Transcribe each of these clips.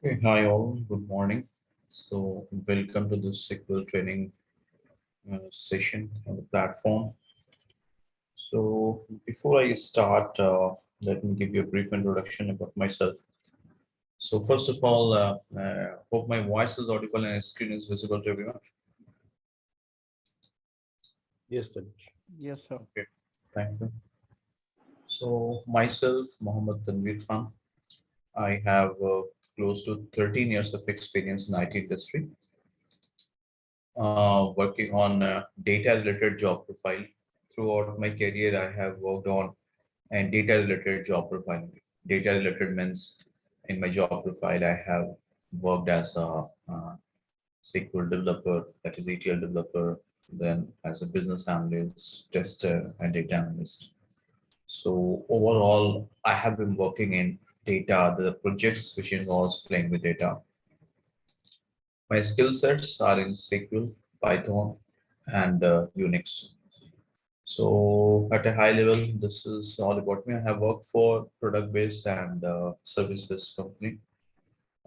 Okay, hi all, good morning. So, welcome to this SQL training session on the platform. So, before I start, let me give you a brief introduction about myself. So, first of all, hope my voice is audible and screen is visible to everyone. Yes, Tanish. Yes, sir. Okay, thank you. So, myself, Mohammed Tanveer Khan, I have close to 13 years of experience in IT industry, working on data related job profile. Throughout my career, I have worked on and data related job profile. Data related means in my job profile, I have worked as a SQL developer, that is ETL developer, then as a business analyst, tester, and data analyst. So overall, I have been working in data, the projects which involves playing with data. My skill sets are in SQL, Python, and Unix. So at a high level, this is all about me. I have worked for product-based and service-based company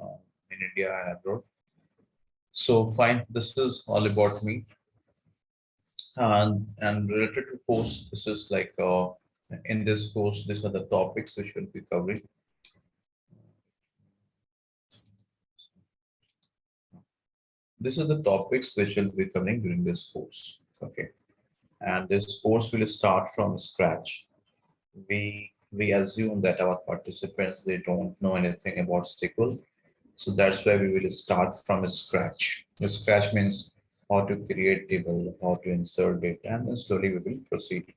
uh, in India and abroad. So fine, this is all about me. And related to course, this is like in this course, these are the topics which we'll be covering. These are the topics which we'll be covering during this course. Okay, and this course will start from scratch. We assume that our participants they don't know anything about SQL. So that's why we will start from scratch. Scratch means how to create table, how to insert data, and then slowly we will proceed.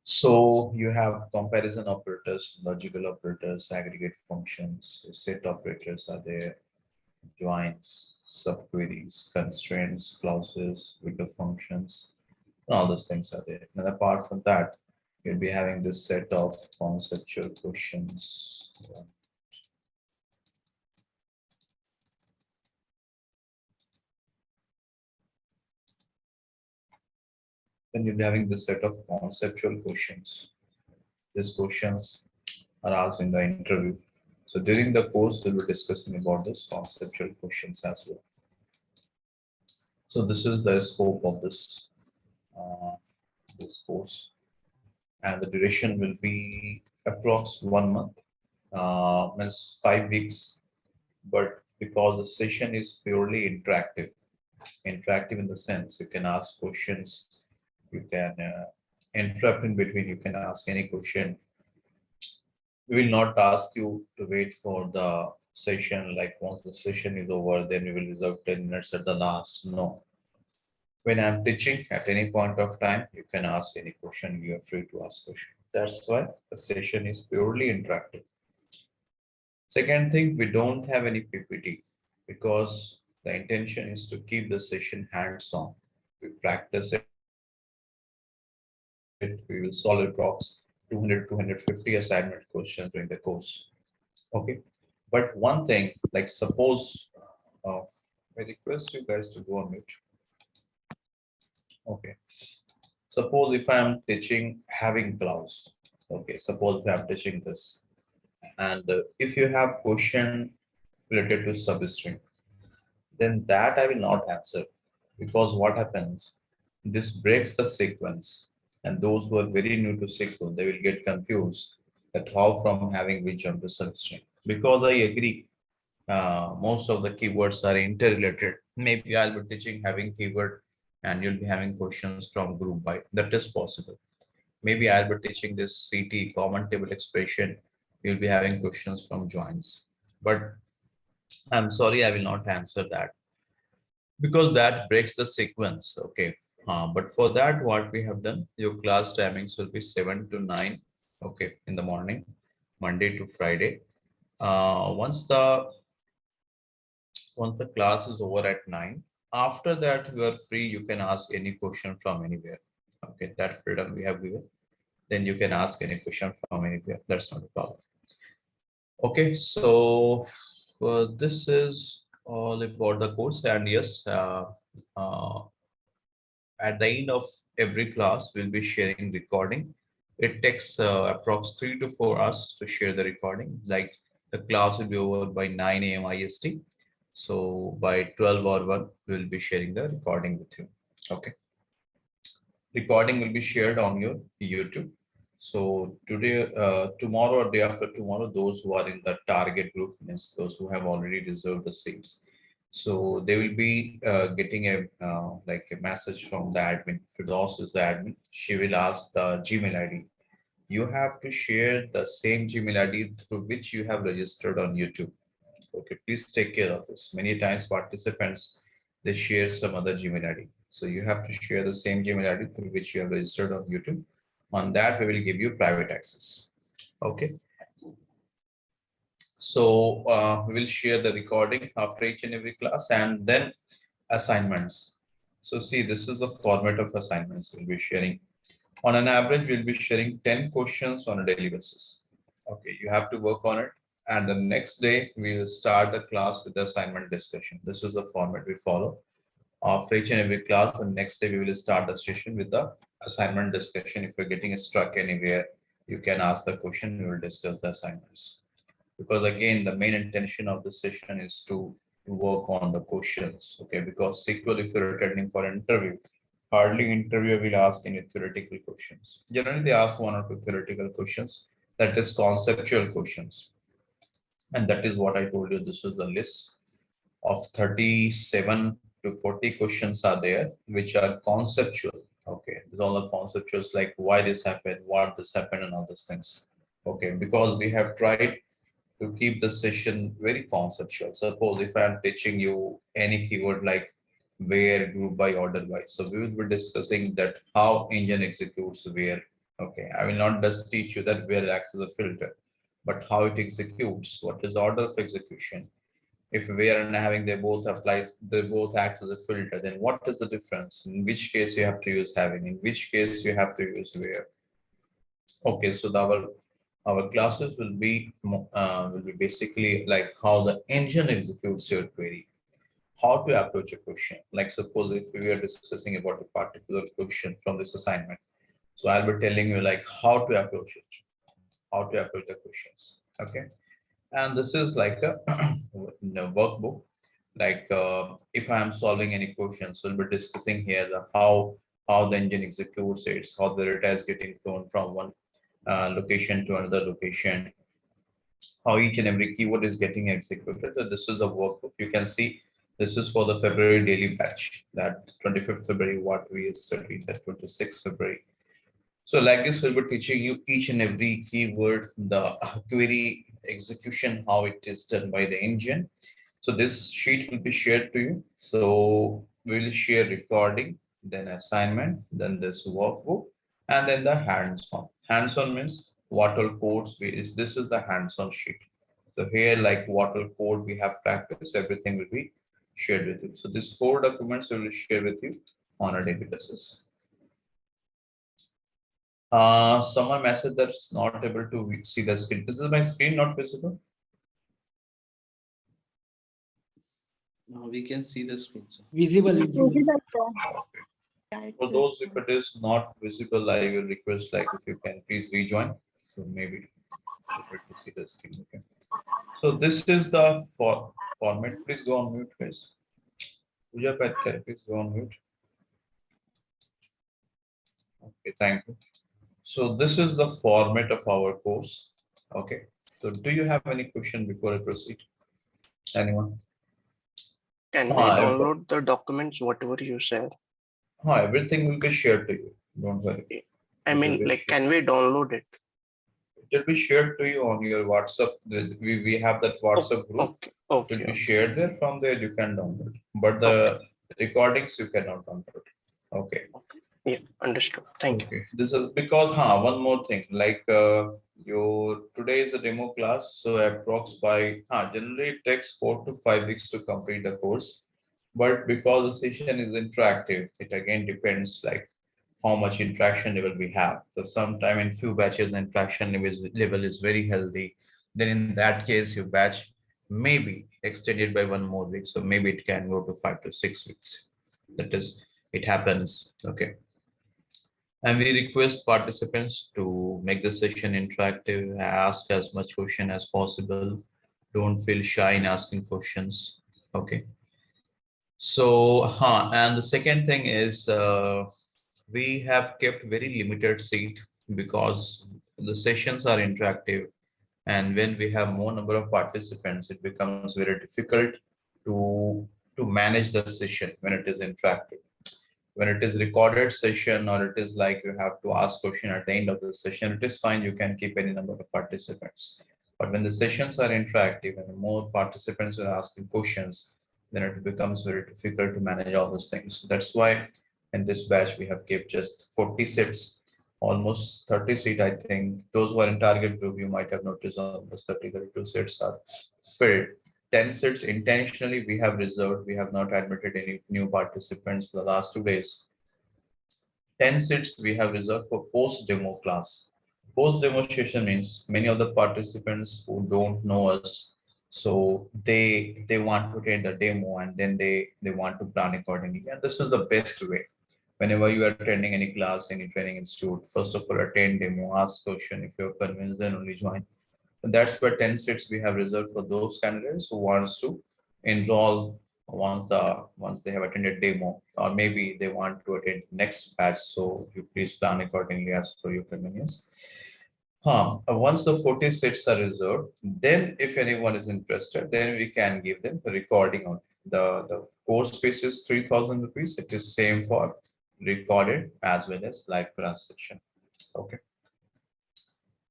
So you have comparison operators, logical operators, aggregate functions, set operators are there, joins, subqueries, constraints, clauses, window functions, and all those things are there. And apart from that, you'll be having this set of conceptual questions. Then you'll be having this set of conceptual questions. These questions are asked in the interview. So during the course, we'll be discussing about this conceptual questions as well. So this is the scope of uh, this course, and the duration will be approx 1 month, means 5 weeks. But because the session is purely interactive in the sense you can ask questions, you can interrupt in between, you can ask any question. We will not ask you to wait for the session, like once the session is over, then we will reserve 10 minutes at the last. No. When I'm teaching at any point of time, you can ask any question, you are free to ask question. That's why the session is purely interactive. Second thing, we don't have any PPT because the intention is to keep the session hands-on. We practice it, we will solve approx 200 250 assignment questions during the course. Okay, but one thing, like suppose, uh, I request you guys to go on mute. Okay, suppose if I am teaching having clause. Okay, suppose if I am teaching this, and if you have question related to substring, then that I will not answer, because what happens, this breaks the sequence, and those who are very new to SQL, they will get confused that how from having we jump to substring. Because I agree, most of the keywords are interrelated. Maybe I'll be teaching having keyword and you'll be having questions from group by. That is possible. Maybe I'll be teaching this CT, common table expression. You'll be having questions from joins. But I'm sorry, I will not answer that because that breaks the sequence. Okay. But for that, what we have done, your class timings will be 7 to 9, okay, in the morning, Monday to Friday. Once the class is over at 9, after that you are free, you can ask any question from anywhere. Okay, that freedom we have given. Then you can ask any question from anywhere. That's not a problem. Okay, so this is all about the course. And yes, uh, at the end of every class, we'll be sharing recording. It takes approx 3 to 4 hours to share the recording. Like The class will be over by 9 a.m. IST. So by 12 or 1, we will be sharing the recording with you. Okay. Recording will be shared on your YouTube. So today, tomorrow or day after tomorrow, those who are in the target group, means those who have already reserved the seats. So they will be getting a like a message from the admin. Firdaus is the admin. She will ask the Gmail ID. You have to share the same Gmail ID through which you have registered on YouTube. Okay, please take care of this. Many times participants, they share some other Gmail ID. So you have to share the same Gmail ID through which you have registered on YouTube. On that, we will give you private access. Okay. So we will share the recording after each and every class and then assignments. So see, this is the format of assignments we'll be sharing. On an average, we'll be sharing 10 questions on a daily basis. Okay, you have to work on it. And the next day, we will start the class with the assignment discussion. This is the format we follow. After each and every class, the next day, we will start the session with the assignment discussion. If you're getting stuck anywhere, you can ask the question, we will discuss the assignments. Because again, the main intention of the session is to work on the questions. Okay, because SQL, if you're attending for an interview, hardly interviewer will ask any theoretical questions. Generally, they ask one or two theoretical questions, that is conceptual questions. And that is what I told you. This is the list of 37 to 40 questions are there, which are conceptual. Okay, these all the conceptuals like why this happened, what this happened, and all those things. Okay, because we have tried to keep the session very conceptual. Suppose if I'm teaching you any keyword like where, group by, order by. So we will be discussing that how engine executes where. Okay, I will not just teach you that where acts as a filter, but how it executes, what is the order of execution. If where and having they both act as a filter, then what is the difference? In which case you have to use having, in which case you have to use where. Okay, so our classes will be basically like how the engine executes your query, how to approach a question. Like suppose if we are discussing about a particular question from this assignment, so I'll be telling you like how to approach it, how to approach the questions. Okay, and this is like a workbook. Like if I am solving any questions, we'll be discussing here the how the engine executes it, how the data is getting thrown from one location to another location, how each and every keyword is getting executed. So this is a workbook. You can see this is for the February daily batch, that 25th February, what we studied, that 26th February. So like this, we'll be teaching you each and every keyword, the query execution, how it is done by the engine. So this sheet will be shared to you. So we'll share recording, then assignment, then this workbook, and then the hands-on. Hands-on means what all codes this is the hands-on sheet. So here, like what all code we have practiced, everything will be shared with you. So these 4 documents we will share with you on a daily basis. Someone messaged that it's not able to see the screen. This is my screen not visible. No, we can see the screen, sir. Visible. For those, if it is not visible, I will request like if you can please rejoin. So maybe able to see the screen. Okay. So this is the format. Please go on mute, guys. Puja Patkar, please go on mute. Okay, thank you. So this is the format of our course. Okay. So do you have any question before I proceed? Anyone? Can we download the documents, whatever you said? Everything will be shared to you. Don't worry. I mean, like, can we download it? It will be shared to you on your WhatsApp. We have that WhatsApp group. Okay. It will be shared there. From there, you can download. But the recordings you cannot download. Okay. Yeah, understood. Thank you. This is because one more thing, like your today is a demo class, so approx by generally it takes 4 to 5 weeks to complete the course, but because the session is interactive, it again depends like how much interaction level we have. So sometime in few batches the interaction level is very healthy, then in that case your batch may be extended by 1 more week, so maybe it can go to 5 to 6 weeks. That is, it happens. Okay. And we request participants to make the session interactive, ask as much question as possible. Don't feel shy in asking questions. Okay. So, and the second thing is we have kept very limited seat because the sessions are interactive, and when we have more number of participants, it becomes very difficult to to manage the session when it is interactive. When it is recorded session or it is like you have to ask question at the end of the session, it is fine. You can keep any number of participants. But when the sessions are interactive and more participants are asking questions, then it becomes very difficult to manage all those things. That's why in this batch we have kept just 40 seats, almost 30 seat. I think those who are in target group, you might have noticed almost 30, 32 seats are filled. 10 seats intentionally we have reserved. We have not admitted any new participants for the last 2 days. 10 seats we have reserved for post-demo class. Post-demo session means many of the participants who don't know us, so they want to attend the demo and then they want to plan accordingly. And this is the best way. Whenever you are attending any class, any training institute, first of all, attend demo, ask question. If you're convinced, then only join. And that's where 10 seats we have reserved for those candidates who wants to enroll once they have attended demo, or maybe they want to attend next batch. So you please plan accordingly as per your convenience. Once the 40 seats are reserved, then if anyone is interested, then we can give them the recording on the course fees is 3,000 rupees. It is same for recorded as well as live class section. Okay.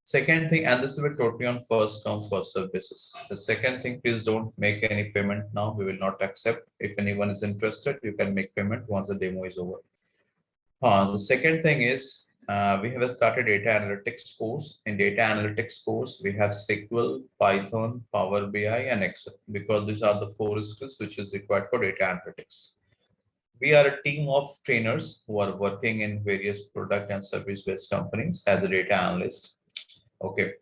Second thing, and this will be totally on first come, first serve basis. The second thing, please don't make any payment now. We will not accept. If anyone is interested, you can make payment once the demo is over. The second thing is we have started data analytics course. In data analytics course, we have SQL, Python, Power BI, and Excel, because these are the 4 skills which is required for data analytics. We are a team of trainers who are working in various product and service-based companies as a data analyst. Okay.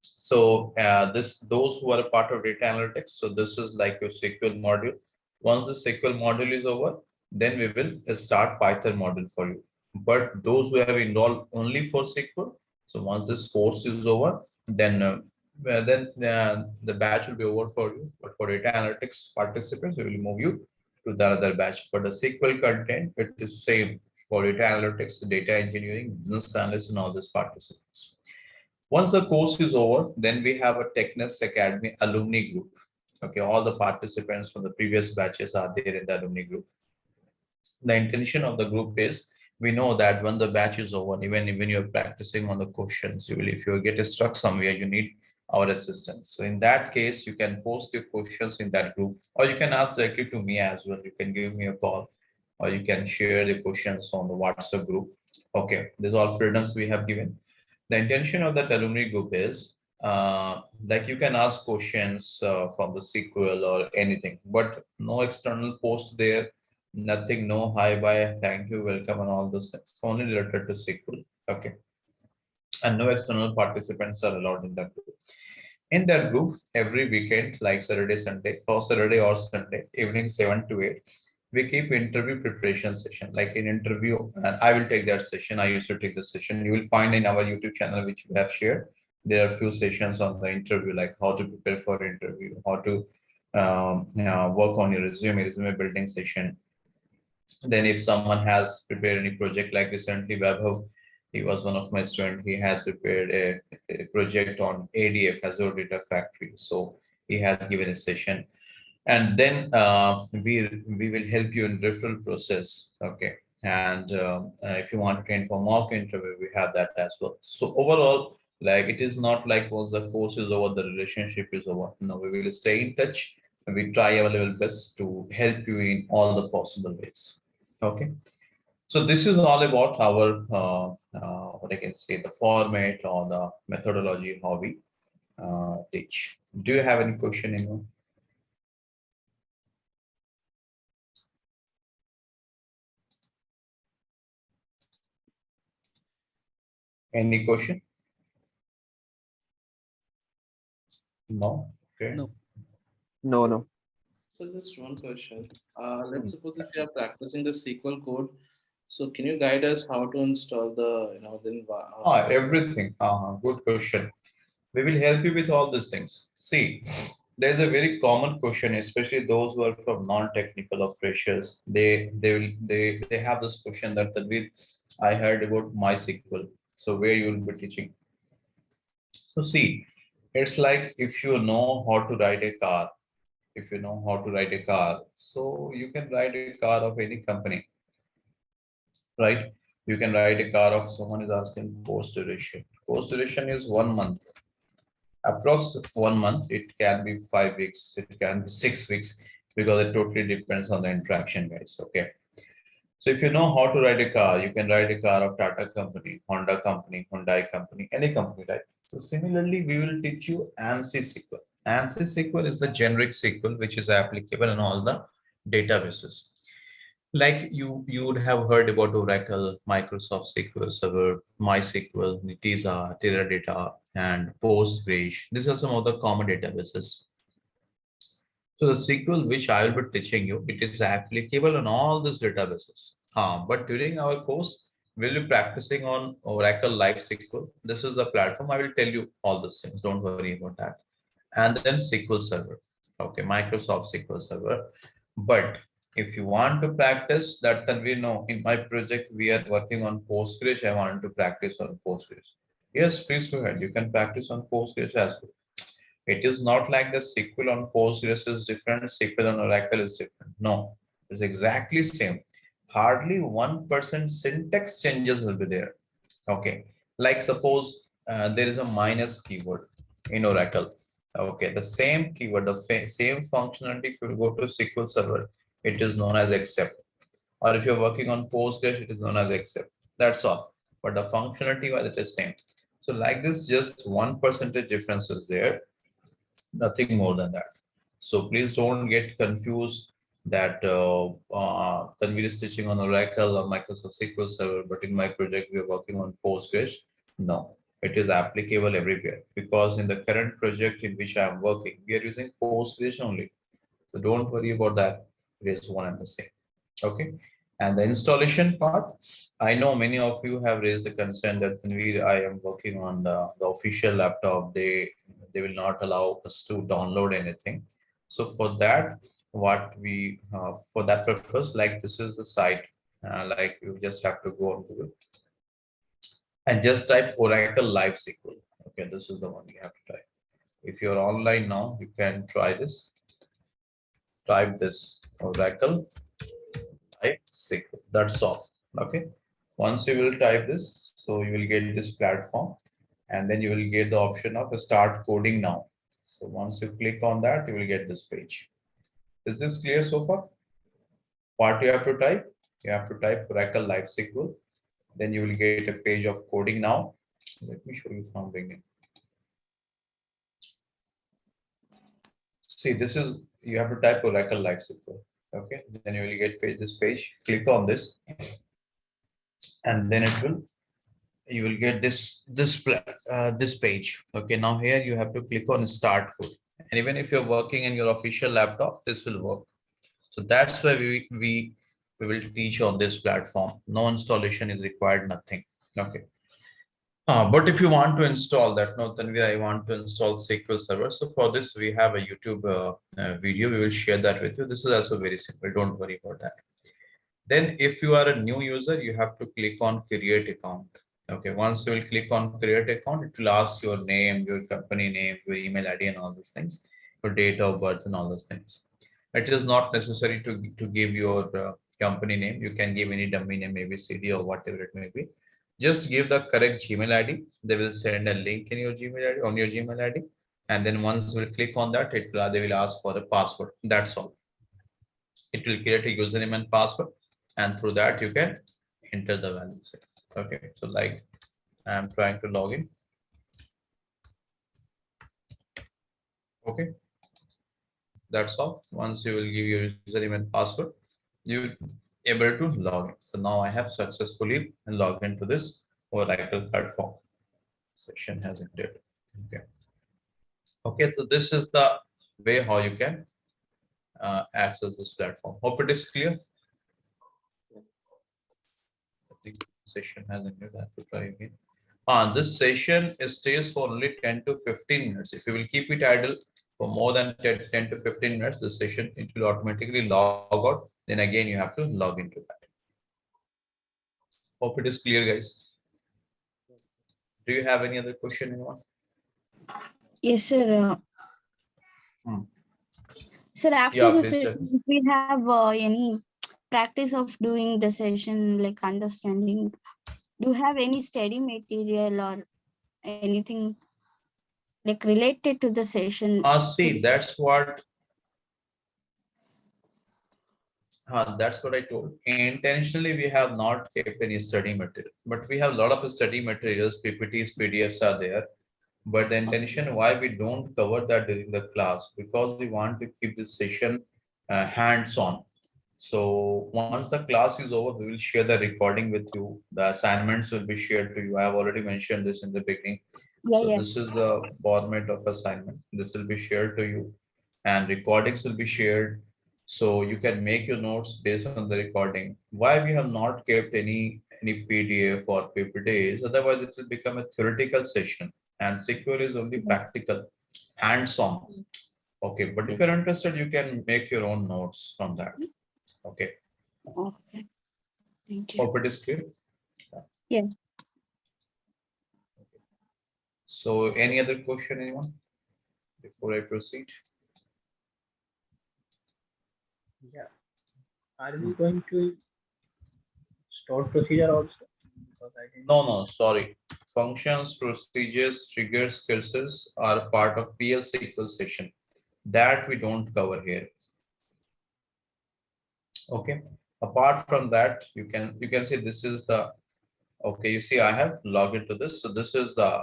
So those who are a part of data analytics. So this is like your SQL module. Once the SQL module is over, then we will start Python module for you. But those who have enrolled only for SQL, so once this course is over, then the batch will be over for you. But for data analytics participants, we will move you to the other batch. But the SQL content, it is same for data analytics, data engineering, business analysts, and all these participants. Once the course is over, then we have a Techness Academy alumni group. Okay, all the participants from the previous batches are there in the alumni group. The intention of the group is, we know that when the batch is over, even when you're practicing on the questions, you will, if you get stuck somewhere, you need our assistance. So in that case, you can post your questions in that group, or you can ask directly to me as well. You can give me a call, or you can share the questions on the WhatsApp group. Okay, these are all freedoms we have given. The intention of that alumni group is like you can ask questions from the SQL or anything, but no external post there, nothing, no hi, bye, thank you, welcome, and all those things. Only related to SQL. Okay. And no external participants are allowed in that group. In that group, every weekend, like Saturday, Sunday, or Saturday or Sunday, evening 7 to 8, we keep interview preparation session, like in interview, and I will take that session. I used to take the session. You will find in our YouTube channel, which we have shared, there are a few sessions on the interview, like how to prepare for interview, how to work on your resume building session. Then if someone has prepared any project, like recently Vaibhav, he was one of my students, he has prepared a project on ADF, Azure Data Factory. So he has given a session. And then we will help you in referral process. Okay. And if you want to train for mock interview, we have that as well. So overall, like, it is not like once the course is over, the relationship is over. No, we will stay in touch, and we try our level best to help you in all the possible ways. Okay. So this is all about our what I can say, the format or the methodology, how we teach. Do you have any question, anyone? Any question? No. Okay. No. No. So just one question. Let's suppose if you are practicing the SQL code, so can you guide us how to install the, Everything. Good question. We will help you with all these things. See, there's a very common question, especially those who are from non-technical or freshers. They have this question that Tanvir, I heard about MySQL. So where you will be teaching? So see, it's like if you know how to ride a car, if you know how to ride a car, so you can ride a car of any company, right? You can ride a car of someone is asking course duration. Course duration is 1 month. Approx 1 month. It can be 5 weeks. It can be 6 weeks because it totally depends on the interaction, guys. Okay. So if you know how to ride a car, you can ride a car of Tata company, Honda company, Hyundai company, any company, right? So similarly, we will teach you ANSI SQL. ANSI SQL is the generic SQL which is applicable in all the databases. Like you would have heard about Oracle, Microsoft SQL Server, MySQL, Netezza, Teradata, and Postgres. These are some of the common databases. So the SQL which I will be teaching you, it is applicable on all these databases. But during our course, we'll be practicing on Oracle Live SQL. This is the platform. I will tell you all these things. Don't worry about that. And then SQL Server. Okay, Microsoft SQL Server. But if you want to practice that, then we know in my project we are working on Postgres. I want to practice on Postgres. Yes, please go ahead. You can practice on Postgres as well. It is not like the SQL on Postgres is different, SQL on Oracle is different. No, it's exactly same. Hardly 1% syntax changes will be there. Okay, like suppose there is a minus keyword in Oracle. Okay, the same keyword, the same functionality, if you go to SQL Server, it is known as except. Or if you're working on Postgres, it is known as except. That's all. But the functionality was it is same. So like this, just 1% difference is there, nothing more than that. So please don't get confused that Tanvir is teaching on Oracle or Microsoft SQL Server, but in my project we are working on Postgres. No, it is applicable everywhere because in the current project in which I am working, we are using Postgres only. So don't worry about that. It is one and the same. Okay. And the installation part, I know many of you have raised the concern that Tanvir, I am working on the official laptop. They will not allow us to download anything. So for that, what we for that purpose, like this is the site, like you just have to go on Google and just type Oracle Live SQL. Okay, this is the one you have to type. If you're online now, you can try this. Type this Oracle Live SQL. That's all. Okay. Once you will type this, so you will get this platform, and then you will get the option of start coding now. So once you click on that, you will get this page. Is this clear so far? What you have to type? You have to type Oracle Live SQL. Then you will get a page of coding now. Let me show you from beginning. See, this is, you have to type Oracle Live SQL. Okay, then you will get this page. Click on this, and then it will, you will get this page. Okay, now here you have to click on start code, and even if you're working in your official laptop, this will work. So that's why we will teach on this platform. No installation is required, nothing. Okay. But if you want to install that, no, then I want to install SQL Server. So for this, we have a YouTube video. We will share that with you. This is also very simple. Don't worry about that. Then if you are a new user, you have to click on create account. Okay, once you will click on create account, it will ask your name, your company name, your email ID and all those things, your date of birth and all those things. It is not necessary to give your company name. You can give any dummy name, ABCD or whatever it may be. Just give the correct Gmail ID. They will send a link in your Gmail ID, on your Gmail ID. And then once you will click on that, they will ask for a password. That's all. It will create a username and password, and through that you can enter the values. Okay, so like I'm trying to log in. Okay, that's all. Once you will give your username and password, you able to log in. So now I have successfully logged into this Oracle platform. Session has ended. Okay. Okay, so this is the way how you can access this platform. Hope it is clear. I think session has ended. I have to try again. This session stays for only 10 to 15 minutes. If you will keep it idle for more than 10 to 15 minutes, the session, it will automatically log out. Then again, you have to log into that. Hope it is clear, guys. Do you have any other question, anyone? Yes, sir. Hmm. Sir, after Yeah, the please tell me. session, if we have any practice of doing the session, like understanding, do you have any study material or anything like related to the session? See, that's what I told. Intentionally, we have not kept any study material, but we have a lot of study materials, PPTs, PDFs are there. But the intention why we don't cover that during the class, because we want to keep this session hands-on. So once the class is over, we will share the recording with you. The assignments will be shared to you. I have already mentioned this in the beginning. Yeah, So yeah. this is the format of assignment. This will be shared to you, and recordings will be shared. So you can make your notes based on the recording. Why we have not kept any PDF or PPTs? Otherwise, it will become a theoretical session, and secure is only Yes. practical, hands-on. Okay, but if you're interested, you can make your own notes from that. Okay, Okay. Thank you. hope it is clear. Yes. So any other question, anyone? Before I proceed? Yeah. Are we going to store procedure also? Because I didn't. No, sorry. Functions, procedures, triggers, cursors are part of PL SQL session. That we don't cover here. Okay. Apart from that, you can see this is the, okay, you see I have logged into this. So this is the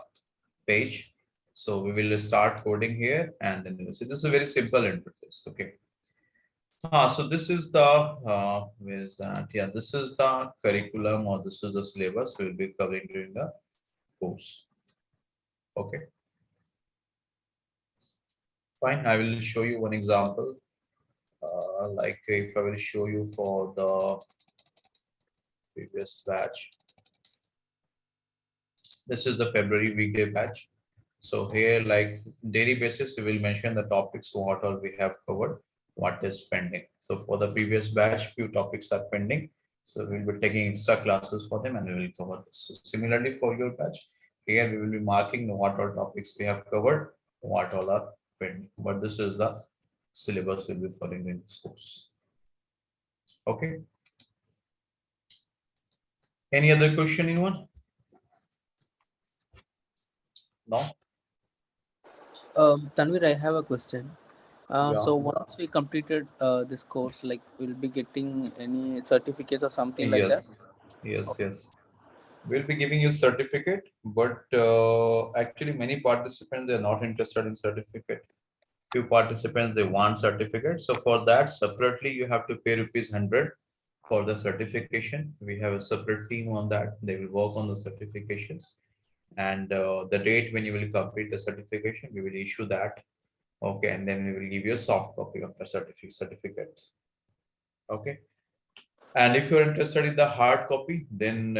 page. So we will start coding here, and then we'll see this is a very simple interface. Okay. So this is the where is that? Yeah, this is the curriculum, or this is the syllabus we'll be covering during the course. Okay. Fine. I will show you one example. Like if I will show you for the previous batch. This is the February weekday batch. So here, like daily basis, we will mention the topics, what all we have covered, what is pending. So for the previous batch, few topics are pending. So we'll be taking extra classes for them, and we will cover this. So similarly for your batch, here we will be marking what all topics we have covered, what all are pending. But this is the syllabus we'll be following in this course. Okay. Any other question, anyone? No? Tanvir, I have a question. Yeah. So once we completed this course, like we'll be getting any certificates or something like that? Yes. We'll be giving you certificate, but actually many participants, they're not interested in certificate. Few participants, they want certificate. So for that, separately, you have to pay ₹100 for the certification. We have a separate team on that. They will work on the certifications. And the date when you will complete the certification, we will issue that. Okay, and then we will give you a soft copy of the certificate. Okay. And if you're interested in the hard copy, then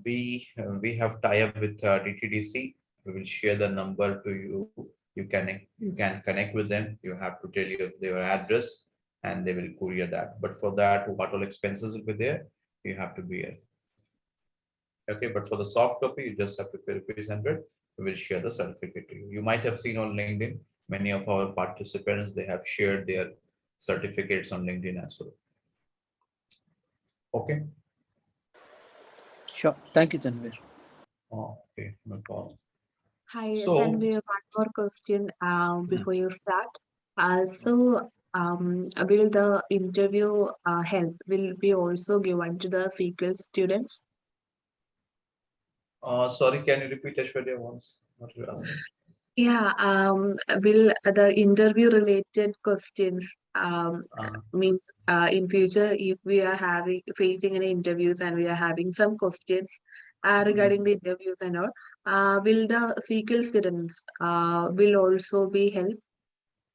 we have tie up with DTDC. We will share the number to you. You can connect with them. You have to tell you their address, and they will courier that. But for that, what all expenses will be there, you have to be here. Okay, but for the soft copy, you just have to pay ₹100. We will share the certificate to you. You might have seen on LinkedIn, many of our participants, they have shared their certificates on LinkedIn as well. Okay. Sure. Thank you, Tanvir. Okay, no problem. Hi, So- then we have one more question before you start. Will the interview help will be also given to the SQL students? Sorry, can you repeat, Aishwarya, once? What you asking? Yeah, will the interview related questions Uh, means in future if we are having facing any interviews and we are having some questions regarding the interviews and all, will the SQL students will also be helped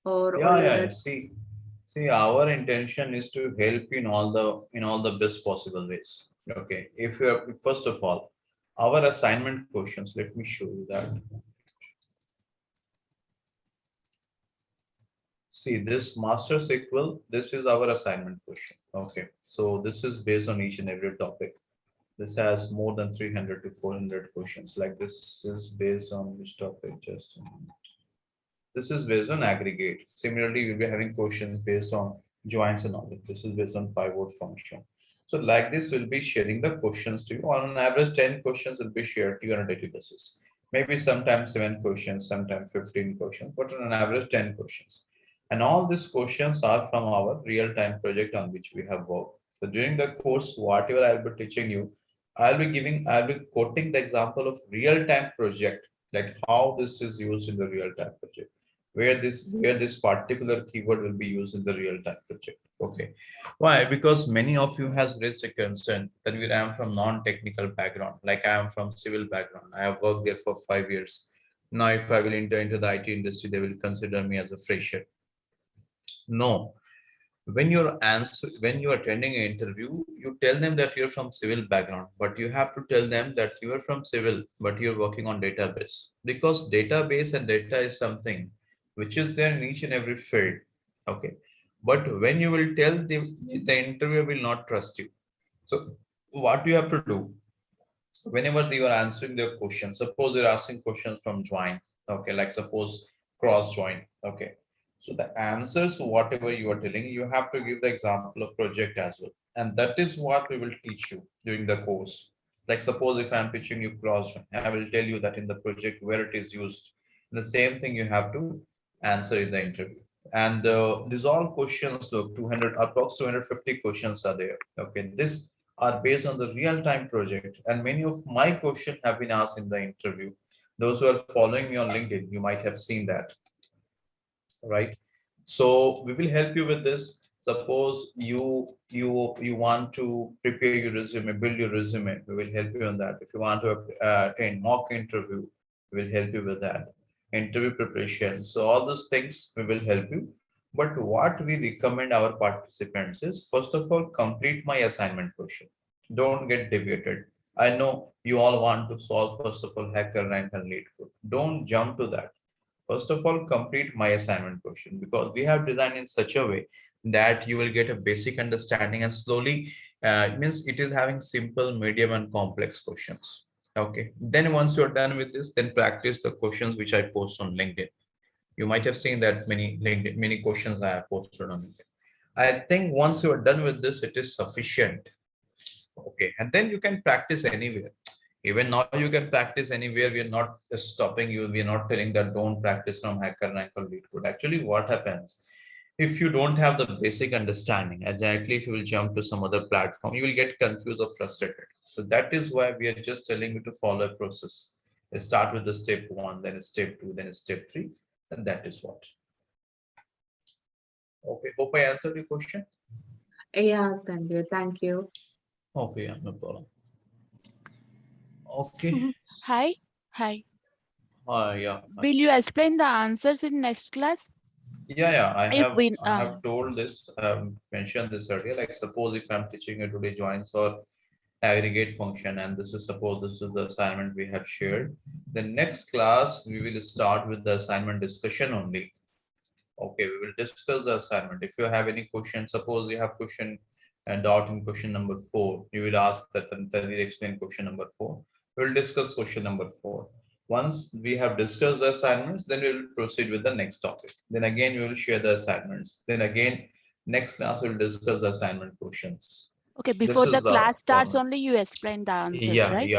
or only yeah. that? See, our intention is to help in all the best possible ways. Okay, if you are, first of all, our assignment questions. Let me show you that. See this master SQL, this is our assignment question. Okay, so this is based on each and every topic. This has more than 300 to 400 questions. Like this is based on which topic? Just a moment. This is based on aggregate. Similarly, we'll be having questions based on joins and all. This is based on pivot function. So like this, we'll be sharing the questions to you. On an average, 10 questions will be shared to you on a daily basis. Maybe sometimes 7 questions, sometimes 15 questions, but on an average 10 questions. And all these questions are from our real-time project on which we have worked. So during the course, whatever I'll be teaching you, I'll be quoting the example of real-time project, like how this is used in the real-time project, where this particular keyword will be used in the real-time project. Okay, why? Because many of you has raised a concern that I am from non-technical background, like I am from civil background. I have worked there for 5 years. Now, if I will enter into the IT industry, they will consider me as a fresher. No, when you're attending an interview, you tell them that you're from civil background, but you have to tell them that you are from civil, but you're working on database, because database and data is something which is there in each and every field. Okay, but when you will tell the interviewer will not trust you. So what you have to do, whenever you are answering their questions, suppose they're asking questions from join, okay, like suppose cross join, okay, so the answers, whatever you are telling, you have to give the example of project as well. And that is what we will teach you during the course. Like suppose if I'm teaching you cross join, I will tell you that in the project where it is used. The same thing you have to answer in the interview. And these all questions, look, 200, approx 250 questions are there. Okay, this are based on the real-time project. And many of my questions have been asked in the interview. Those who are following me on LinkedIn, you might have seen that, right? So we will help you with this. Suppose you want to prepare your resume, build your resume, we will help you on that. If you want to attend mock interview, we will help you with that. Interview preparation. So all those things we will help you. But what we recommend our participants is, first of all, complete my assignment question. Don't get deviated. I know you all want to solve, first of all, HackerRank and LeetCode. Don't jump to that. First of all, complete my assignment question, because we have designed in such a way that you will get a basic understanding, and slowly means it is having simple, medium and complex questions. Okay, then once you're done with this, then practice the questions which I post on LinkedIn. You might have seen that many questions I have posted on LinkedIn. I think once you are done with this, it is sufficient. Okay, and then you can practice anywhere. Even now you can practice anywhere. We are not stopping you. We are not telling that don't practice from HackerRank or LeetCode. Actually, what happens if you don't have the basic understanding? Exactly, if you will jump to some other platform, you will get confused or frustrated. So that is why we are just telling you to follow a process. Start with the step 1, then step 2, then step 3, and that is what. Okay, hope I answered your question. Yeah, thank you. Okay, yeah, no problem. Okay. Hi. Hi. Yeah. Will you explain the answers in next class? Yeah, I If have told this, mentioned this earlier. Like suppose if I'm teaching you today joins or aggregate function, and this is suppose this is the assignment we have shared. The next class we will start with the assignment discussion only. Okay, we will discuss the assignment. If you have any questions, suppose you have question and doubt in question number 4, you will ask that, and then we'll explain question number 4. We will discuss question number 4. Once we have discussed the assignments, then we will proceed with the next topic. Then again, we will share the assignments. Then again, next class we will discuss the assignment questions. okay, before This the is the class starts format. only you explain the answers, Yeah, right?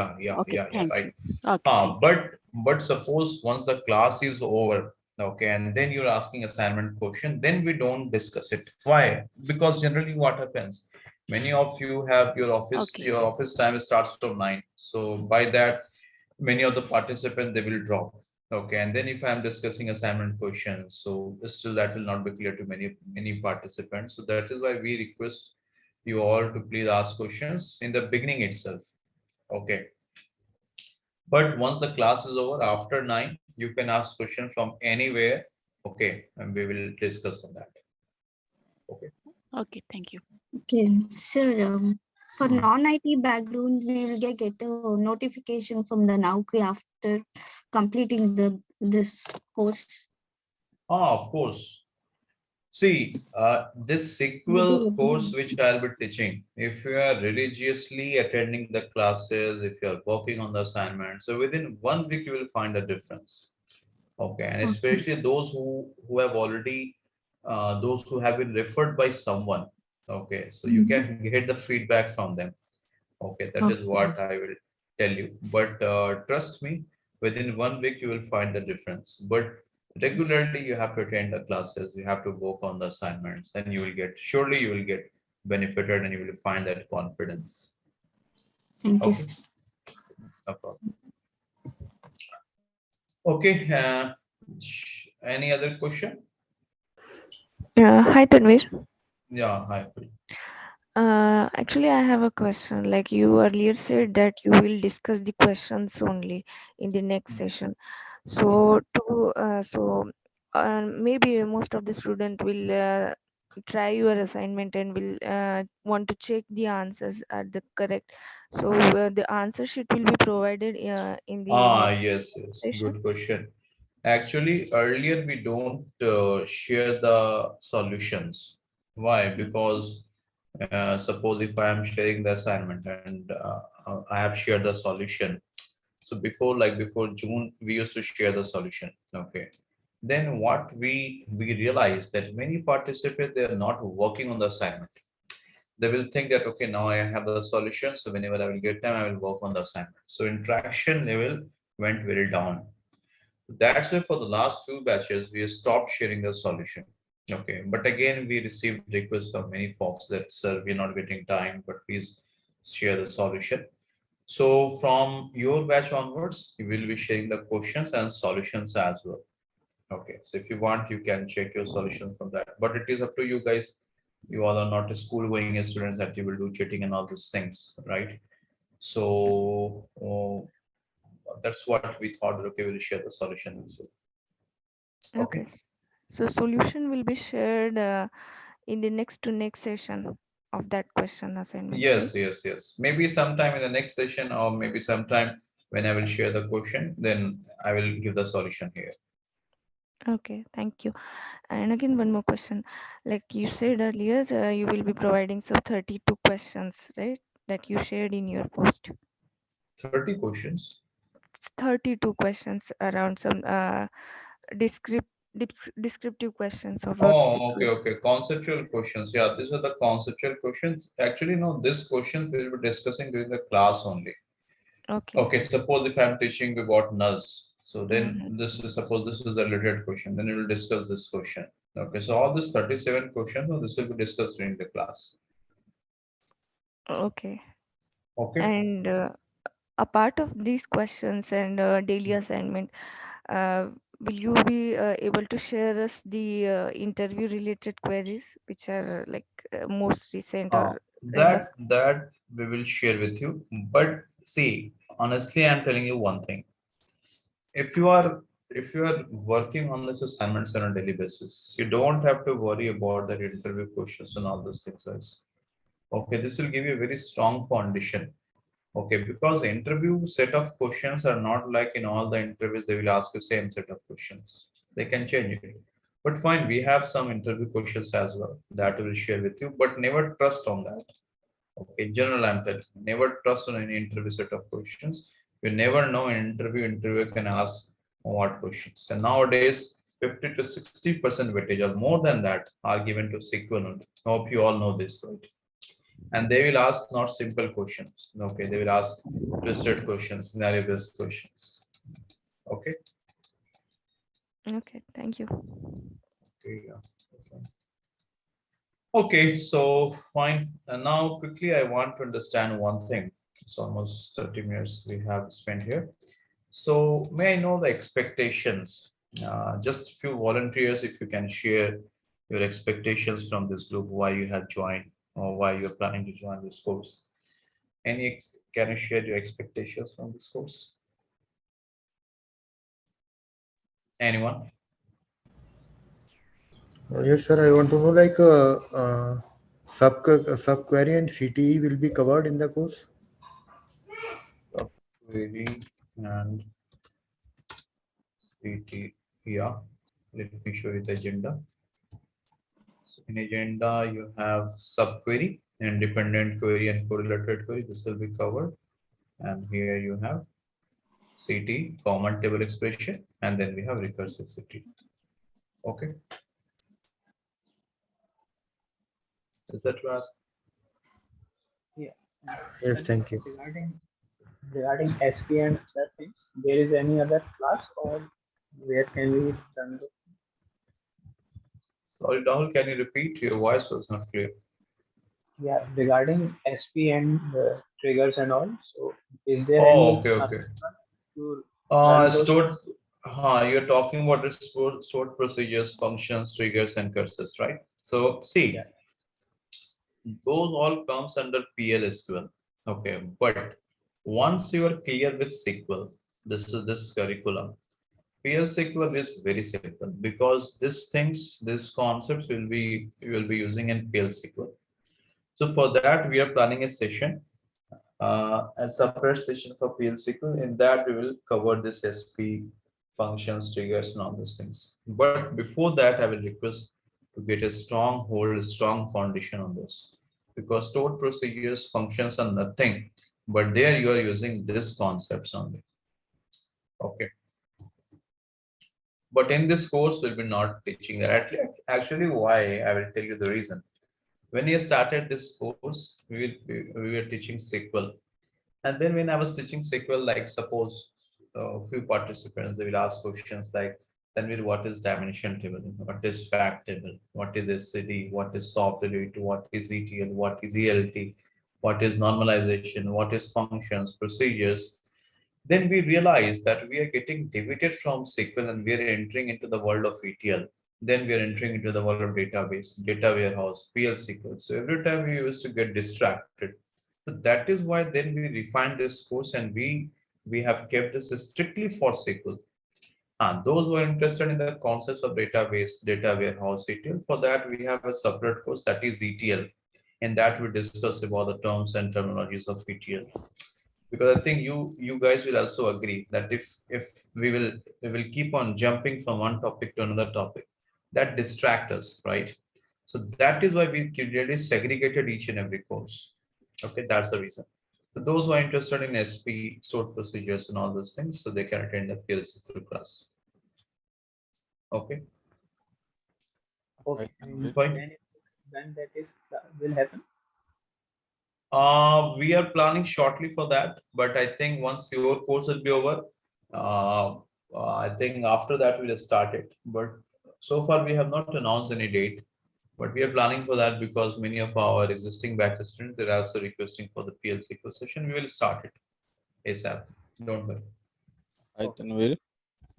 Okay, thank right. you. Okay. But suppose once the class is over, okay, and then you're asking assignment question, then we don't discuss it. Why? Because generally what happens, many of you have your office time starts from 9. So by that, many of the participants, they will drop. Okay, and then if I'm discussing assignment questions, so still that will not be clear to many participants. So that is why we request you all to please ask questions in the beginning itself. Okay, but once the class is over after 9, you can ask questions from anywhere. Okay, and we will discuss on that. Okay. Okay, thank you. Okay, sir. For non-IT background, we will get a notification from the Naukri after completing this course. Of course. See, this sequel course which I'll be teaching, if you are religiously attending the classes, if you are working on the assignment, so within 1 week you will find a difference. Okay, and especially those who have already, those who have been referred by someone. Okay, so you can get the feedback from them. Okay, that is what I will tell you. But trust me, within 1 week you will find the difference. But regularly you have to attend the classes, you have to work on the assignments, and you will get, surely you will get benefited and you will find that confidence. Thank you. Okay, no problem. Okay, any other question? Hi, Tanvir. Yeah, hi. Actually, I have a question. Like you earlier said that you will discuss the questions only in the next session. So maybe most of the student will try your assignment and will want to check the answers are the correct. So the answer sheet will be provided in the next Yes, session. good question. Actually, earlier we don't share the solutions. Why? Because suppose if I am sharing the assignment and I have shared the solution. So before, like before June, we used to share the solution. Okay. Then what we realized that many participants, they are not working on the assignment. They will think that, okay, now I have the solution. So whenever I will get time, I will work on the assignment. So interaction level went very down. That's why for the last few batches, we have stopped sharing the solution. Okay, but again, we received requests from many folks that, sir, we're not getting time, but please share the solution. So from your batch onwards, you will be sharing the questions and solutions as well. Okay, so if you want, you can check your solutions from that, but it is up to you guys. You all are not school going students that you will do cheating and all these things, right? So that's what we thought. Okay, we'll share the solution as well. Okay. So solution will be shared in the next session of that question assignment, right? Yes. Maybe sometime in the next session, or maybe sometime when I will share the question, then I will give the solution here. Okay, thank you. And again, one more question. Like you said earlier, you will be providing some 32 questions, right? That you shared in your post. 30 questions. 32 questions around some descriptive questions of what Oh, SQL. okay. Conceptual questions. Yeah, these are the conceptual questions. Actually, no, this questions we will be discussing during the class only. Okay. Okay, suppose if I'm teaching about nulls, so then Mhm. this is, suppose this is a related question, then we will discuss this question. Okay, so all these 37 questions, this will be discussed during the class. Okay. Okay. And a part of these questions and daily assignment, will you be able to share us the interview related queries which are like most recent or kind of? That we will share with you. But see, honestly, I'm telling you one thing. If you are working on this assignments on a daily basis, you don't have to worry about the interview questions and all those things, guys. Okay, this will give you a very strong foundation. Okay, because the interview set of questions are not like in all the interviews, they will ask you same set of questions. They can change it. But fine, we have some interview questions as well that we will share with you, but never trust on that. Okay, in general, I'm telling you, never trust on any interview set of questions. You never know an interviewer can ask what questions. And nowadays, 50 to 60% weightage or more than that are given to SQL. I hope you all know this, right? And they will ask not simple questions. Okay, they will ask twisted questions, scenario-based questions. Okay. Okay, thank you. Okay, yeah. Okay, so fine. And now quickly, I want to understand one thing. It's almost 30 minutes we have spent here. So may I know the expectations? Just a few volunteers, if you can share your expectations from this group, why you have joined or why you're planning to join this course. Can you share your expectations from this course? Anyone? Yes, sir. I want to know, like, Subquery and CTE will be covered in the course? Query and CT. Yeah. Let me show you the agenda. So in agenda, you have subquery, independent query, and correlated query. This will be covered. And here you have CT, common table expression, and then we have recursive CT. Okay. Is that what? Yeah. Yes, thank you. Regarding SP and other things, there is any other class or where can we done the Sorry, Rahul, can you repeat? Your voice was not clear. yeah, regarding SP and triggers and all. So is there Oh, any okay. to run those? You're talking about the stored procedures, functions, triggers, and cursors, right? So see, Yeah. those all comes under PL/SQL. Okay, but once you are clear with SQL, this curriculum, PL/SQL is very simple because these concepts you will be using in PL/SQL. So for that, we are planning a session, a separate session for PL/SQL. In that, we will cover this SP functions, triggers, and all these things. But before that, I will request to get a strong hold, a strong foundation on this, because stored procedures, functions are nothing, but there you are using these concepts only. Okay. But in this course, we'll be not teaching that. Actually, why? I will tell you the reason. When you started this course, we were teaching SQL. And then when I was teaching SQL, like suppose a few participants, they will ask questions like, Tanvir, what is dimension table? What is fact table? What is SCD? What is soft delete? What is ETL? What is ELT? What is normalization? What is functions, procedures? Then we realize that we are getting deviated from SQL and we are entering into the world of ETL. Then we are entering into the world of database, data warehouse, PL SQL. So every time we used to get distracted. So that is why then we refined this course and we have kept this strictly for SQL. And those who are interested in the concepts of database, data warehouse, ETL, for that we have a separate course that is ETL. In that we discuss about the terms and terminologies of ETL. Because I think you guys will also agree that if we will keep on jumping from one topic to another topic, that distract us, right? So that is why we clearly segregated each and every course. Okay, that's the reason. So those who are interested in SP, stored procedures, and all those things, so they can attend the PL/SQL class. Okay. Okay. And Fine. when that is will happen? We are planning shortly for that, but I think once your course will be over, I think after that we'll start it. But so far we have not announced any date, but we are planning for that because many of our existing batch students are also requesting for the PL/SQL session. We will start it ASAP. Don't worry. Hi, Tanvir.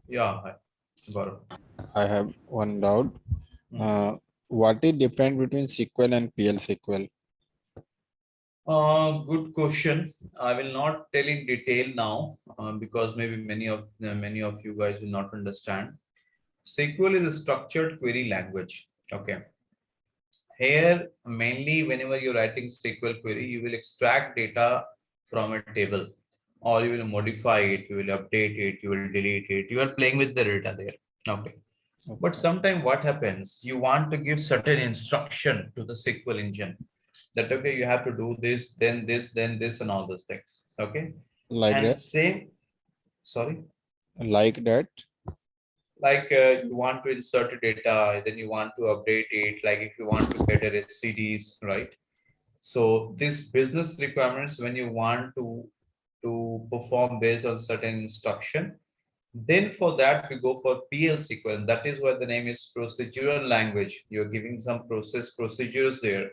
Yeah, hi. Gaurav. I have one doubt. What is different between SQL and PL/SQL? Good question. I will not tell in detail now because maybe many of you guys will not understand. SQL is a structured query language. Okay. Here, mainly whenever you're writing SQL query, you will extract data from a table, or you will modify it, you will update it, you will delete it. You are playing with the data there. Okay. But sometimes what happens, you want to give certain instruction to the SQL engine that, okay, you have to do this, then this, and all those things. Okay. Like And that? same, sorry? Like that? Like you want to insert data, then you want to update it, like if you want to get a CDs, right? So these business requirements, when you want to perform based on certain instruction, then for that we go for PL/SQL. That is why the name is procedural language. You're giving some procedures there.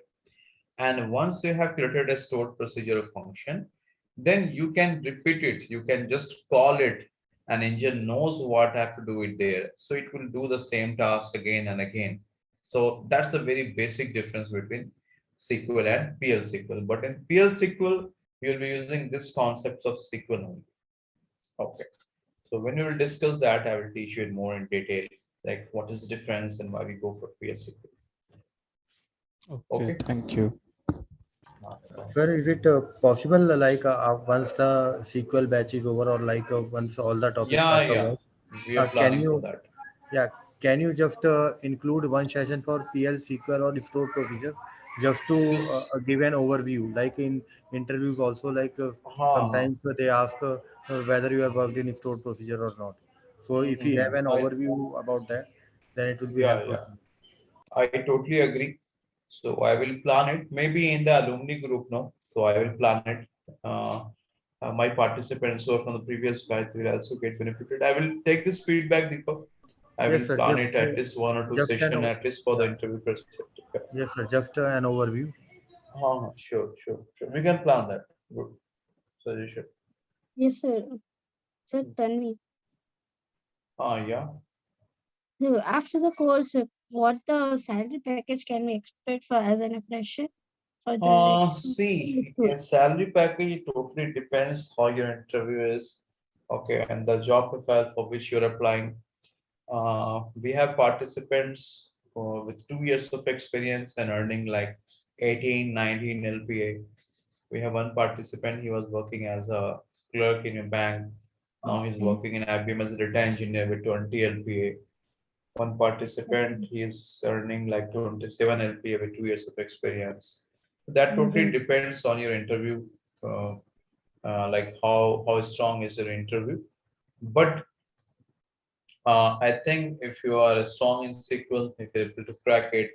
And once you have created a stored procedure function, then you can repeat it. You can just call it. An engine knows what have to do it there. So it will do the same task again and again. So that's a very basic difference between SQL and PL/SQL. But in PL/SQL, you'll be using this concepts of SQL only. Okay. So when we will discuss that, I will teach you in more in detail, like what is the difference and why we go for PL/SQL. Okay, thank you. Sir, is it possible once the SQL batch is over or once all the topics are Yeah. covered, We are can planning for you that. yeah can you just include one session for PL SQL or stored procedure just to give an overview? Like in interviews also, Uh-huh. sometimes they ask whether you have worked in stored procedure or not. So if you have an overview about that, then it will be helpful. Yeah. I totally agree. So I will plan it maybe in the alumni group now. So I will plan it. My participants who are from the previous batch will also get benefited. I will take this feedback, Deepak. I Yes, will sir. plan it at least one or two Just session at least for the yeah. interview perspective. Yeah. Yes, sir. Just an overview. Sure. We can plan that. Good suggestion. Yes, sir. Sir, Tanvi. Yeah. So after the course, what the salary package can we expect for as an fresher for the See, a salary package totally depends how your interview is, okay, and the job profile for which you're applying. We have participants with 2 years of experience and earning like 18, 19 LPA. We have one participant, he was working as a clerk in a bank. Now he's working in IBM as a data engineer with 20 LPA. One participant, he is earning like 27 LPA with 2 years of experience. That totally depends on your interview, like how strong is your interview. But I think if you are strong in SQL, if you're able to crack it,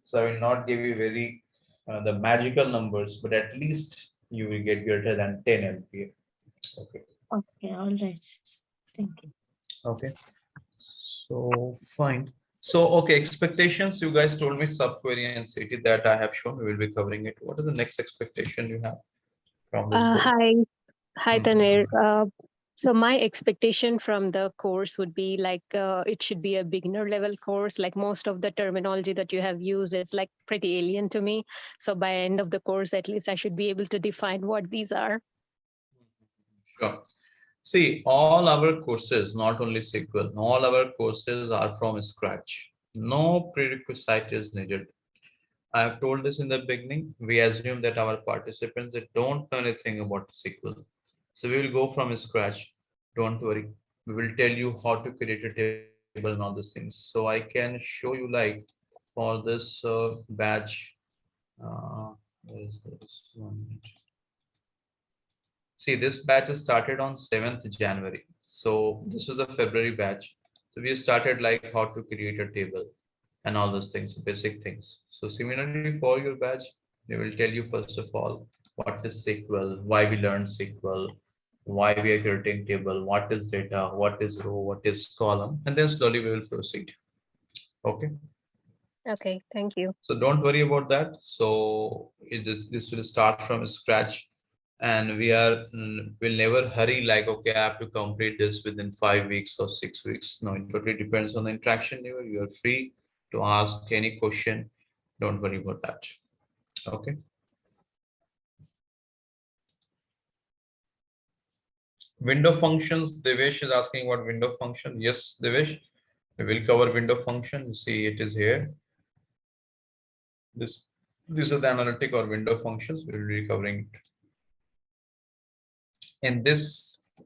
so I will not give you very the magical numbers, but at least you will get greater than 10 LPA. Okay. Okay, all right. Thank you. Okay. So fine. So okay, expectations. You guys told me subquery and city that I have shown. We will be covering it. What is the next expectation you have from this course? Hi, Tanvir. So my expectation from the course would be like it should be a beginner level course. Like most of the terminology that you have used is like pretty alien to me. So by end of the course, at least I should be able to define what these are. Sure. See, all our courses, not only SQL, all our courses are from scratch. No prerequisite is needed. I have told this in the beginning. We assume that our participants they don't know anything about SQL. So we will go from scratch. Don't worry. We will tell you how to create a table and all these things. So I can show you like for this batch. Where is this one? See, this batch is started on 7th January. So this was a February batch. So we started like how to create a table and all those things, basic things. So similarly for your batch, they will tell you first of all, what is SQL, why we learned SQL, why we are creating table, what is data, what is row, what is column, and then slowly we will proceed. Okay. Okay, thank you. So don't worry about that. So this will start from scratch and we'll never hurry like, okay, I have to complete this within 5 weeks or 6 weeks. No, it totally depends on the interaction. You are free to ask any question. Don't worry about that. Okay. Window functions, Devesh is asking what window function. Yes, Devesh, we will cover window function. You see it is here. This is the analytic or window functions. We will be covering it.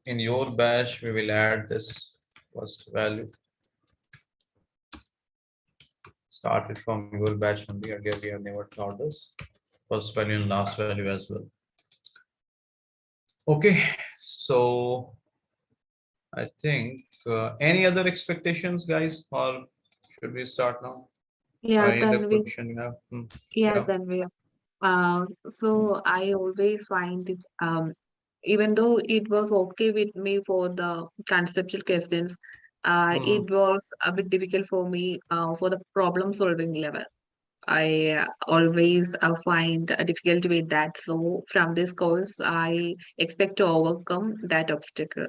In your batch, we will add this first value. Started from your batch only. Again, we have never taught this first value and last value as well. Okay, so I think any other expectations, guys, or should we start now? Yeah, Any other Tanvi. question you have? Yeah, Tanvi. So I always find it, even though it was okay with me for the conceptual questions, it was a bit difficult for me for the problem solving level. I always find a difficulty with that. So from this course, I expect to overcome that obstacle.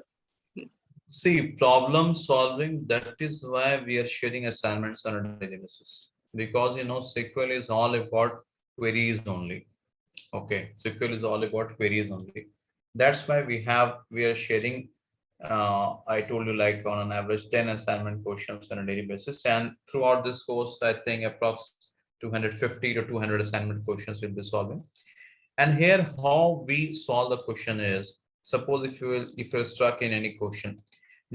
Yes. See, problem solving, that is why we are sharing assignments on a daily basis. Because SQL is all about queries only. Okay, SQL is all about queries only. That's why we are sharing, I told you like on an average 10 assignment questions on a daily basis. And throughout this course, I think approx 250 to 200 assignment questions we'll be solving. And here, how we solve the question is, suppose if you're stuck in any question,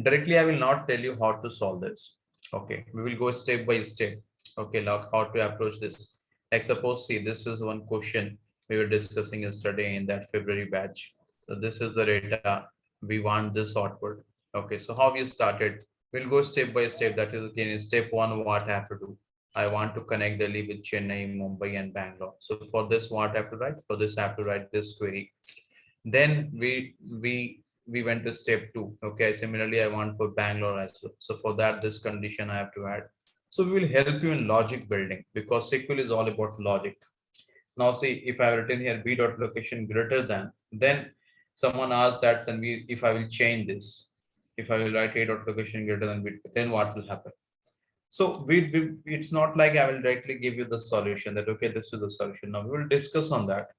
directly I will not tell you how to solve this. Okay, we will go step by step. Okay, like how to approach this. Like suppose, see, this is one question we were discussing yesterday in that February batch. So this is the data. We want this output. Okay, so how we started? We'll go step by step. That is again step one. What I have to do? I want to connect Delhi with Chennai, Mumbai, and Bangalore. So for this, what I have to write? For this, I have to write this query. Then we went to step 2. Okay, similarly, I want for Bangalore as well. So for that, this condition I have to add. So we will help you in logic building, because SQL is all about logic. Now see, if I have written here b dot location greater than, then someone asked that, then if I will change this, if I will write a dot location greater than b, then what will happen? So it's not like I will directly give you the solution that, okay, this is the solution. Now we will discuss on that.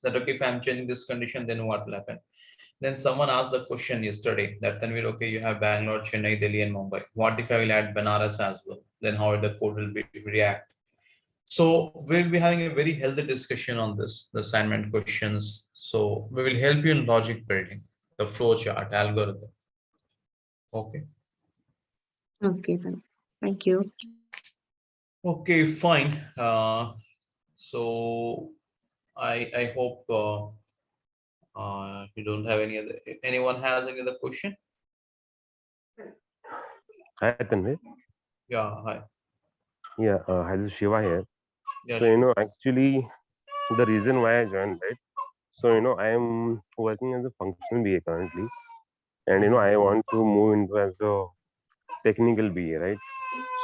That, okay, if I'm changing this condition, then what will happen? Then someone asked the question yesterday that, then we'll, okay, you have Bangalore, Chennai, Delhi, and Mumbai. What if I will add Banaras as well? Then how the code will be react? So we'll be having a very healthy discussion on this, the assignment questions. So we will help you in logic building, the flow chart, algorithm. Okay. Okay, then. Thank you. Okay, fine. So I hope you don't have anyone has any other question? Hi, Tanvir. Yeah, hi. Yeah, hi, this is Shiva here. Yeah, so, actually, the reason why I joined, right? So, I am working as a functional BA currently. And, I want to move into as a technical BA, right?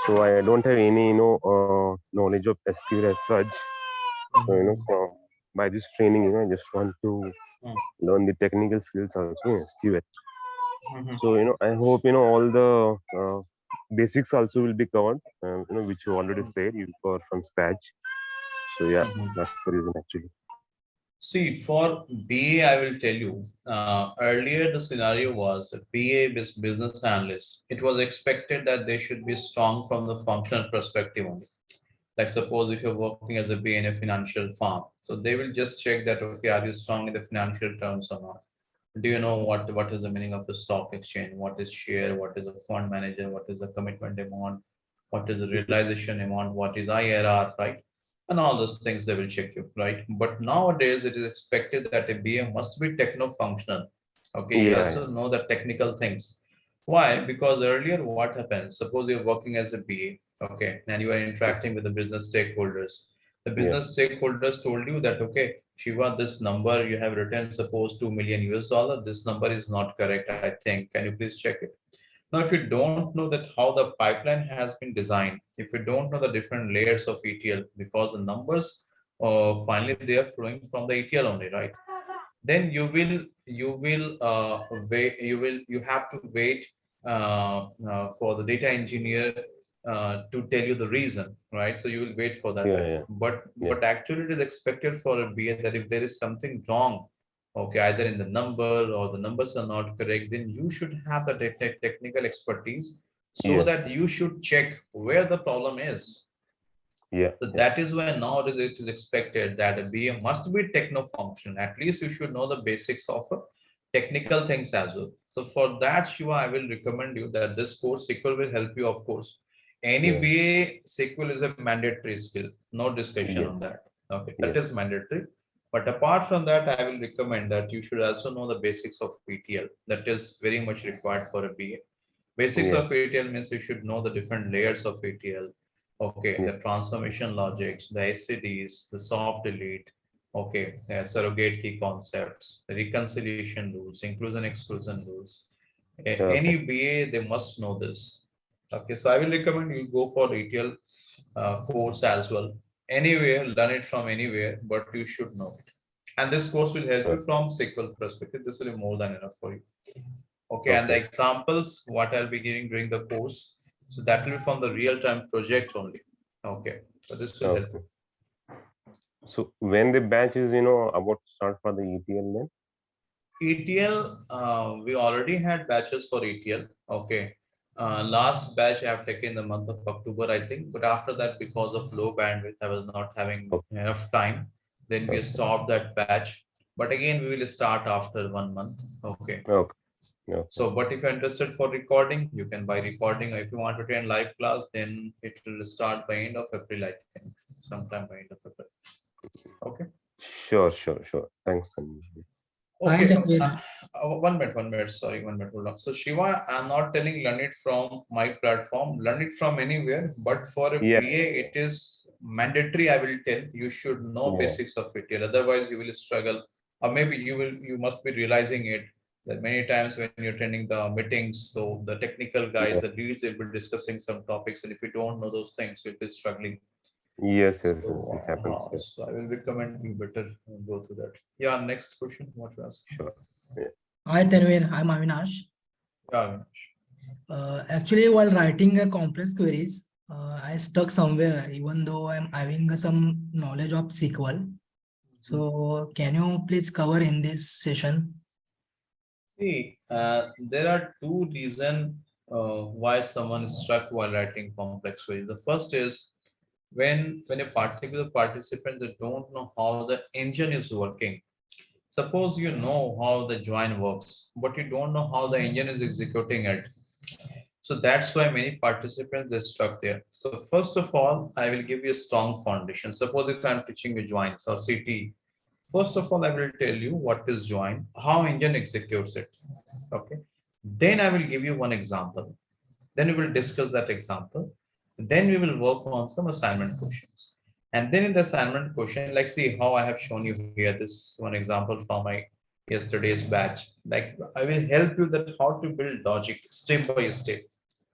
So, I don't have any, knowledge of SQL as such. So, by this training, I just want to learn the technical skills also in SQL. So, I hope, all the basics also will be covered, which you already said, you cover from scratch. So, yeah, that's the reason actually. See, for BA, I will tell you, earlier the scenario was a BA business analyst. It was expected that they should be strong from the functional perspective only. Like suppose if you're working as a BA in a financial firm, so they will just check that, okay, are you strong in the financial terms or not? Do you know what is the meaning of the stock exchange? What is share? What is a fund manager? What is a commitment amount? What is the realization amount? What is IRR, right? And all those things they will check you, right? But nowadays it is expected that a BA must be techno-functional. Okay, you also know the technical things. Why? Because earlier what happened? Suppose you're working as a BA, okay, and you are interacting with the business stakeholders. The business stakeholders told you that, okay, Shiva, this number you have written, suppose $2 million US, this number is not correct, I think. Can you please check it? Now, if you don't know that how the pipeline has been designed, if you don't know the different layers of ETL, because the numbers finally they are flowing from the ETL only, right? Then you have to wait for the data engineer to tell you the reason, right? So you will wait for that. But actually, it is expected for a BA that if there is something wrong, okay, either in the number or the numbers are not correct, then you should have the technical expertise so that you should check where the problem is. So that is why nowadays it is expected that a BA must be techno-functional. At least you should know the basics of technical things as well. So for that, Shiva, I will recommend you that this course SQL will help you, of course. Any BA, SQL is a mandatory skill. No discussion on that. Okay, that is mandatory. But apart from that, I will recommend that you should also know the basics of ETL. That is very much required for a BA. Basics of ETL means you should know the different layers of ETL. Okay, the transformation logics, the SCDs, the soft delete, okay, surrogate key concepts, the reconciliation rules, inclusion exclusion rules. Any BA, they must know this. Okay, so I will recommend you go for ETL course as well. Anywhere, learn it from anywhere, but you should know it. And this course will help you from SQL perspective. This will be more than enough for you. Okay, and the examples, what I'll be giving during the course, so that will be from the real-time project only. Okay, so this will help you. So when the batch is, about to start for the ETL then? ETL, we already had batches for ETL. Okay, Last batch I have taken the month of October, I think, but after that, because of low bandwidth, I was not having enough time. Then we stopped that batch. But again, we will start after 1 month. Okay. Okay. Yeah. So, but if you're interested for recording, you can buy recording. If you want to attend live class, then it will start by end of April, I think, sometime by end of April. Okay. Sure. Thanks, Sanjay. Okay. 1 minute. Sorry, 1 minute. Hold on. So Shiva, I'm not telling learn it from my platform, learn it from anywhere, but for a Yeah. BA, it is mandatory. I will tell you should know Yeah. basics of ETL. Otherwise, you will struggle, or maybe you must be realizing it that many times when you're attending the meetings, so the technical guys, Yeah. the leads will be discussing some topics, and if you don't know those things, you'll be struggling. Yes, it So, happens. Yes. so I will recommend you better go through that. Yeah, next question. What you ask? Sure. Yeah. Hi Tanvir, I'm Avinash. Yeah, Actually, while writing a complex queries, I stuck somewhere, even though I'm having some knowledge of SQL. So, can you please cover in this session? See, there are two reasons why someone is struck while writing complex queries. The first is when a particular participant they don't know how the engine is working. Suppose you know how the join works, but you don't know how the engine is executing it. So that's why many participants they stuck there. So first of all, I will give you a strong foundation. Suppose if I'm teaching you joins or CT, first of all, I will tell you what is join, how engine executes it. Okay. Then I will give you one example. Then we will discuss that example. Then we will work on some assignment questions. And then in the assignment question, like see how I have shown you here, this one example from my yesterday's batch. Like I will help you that how to build logic step by step.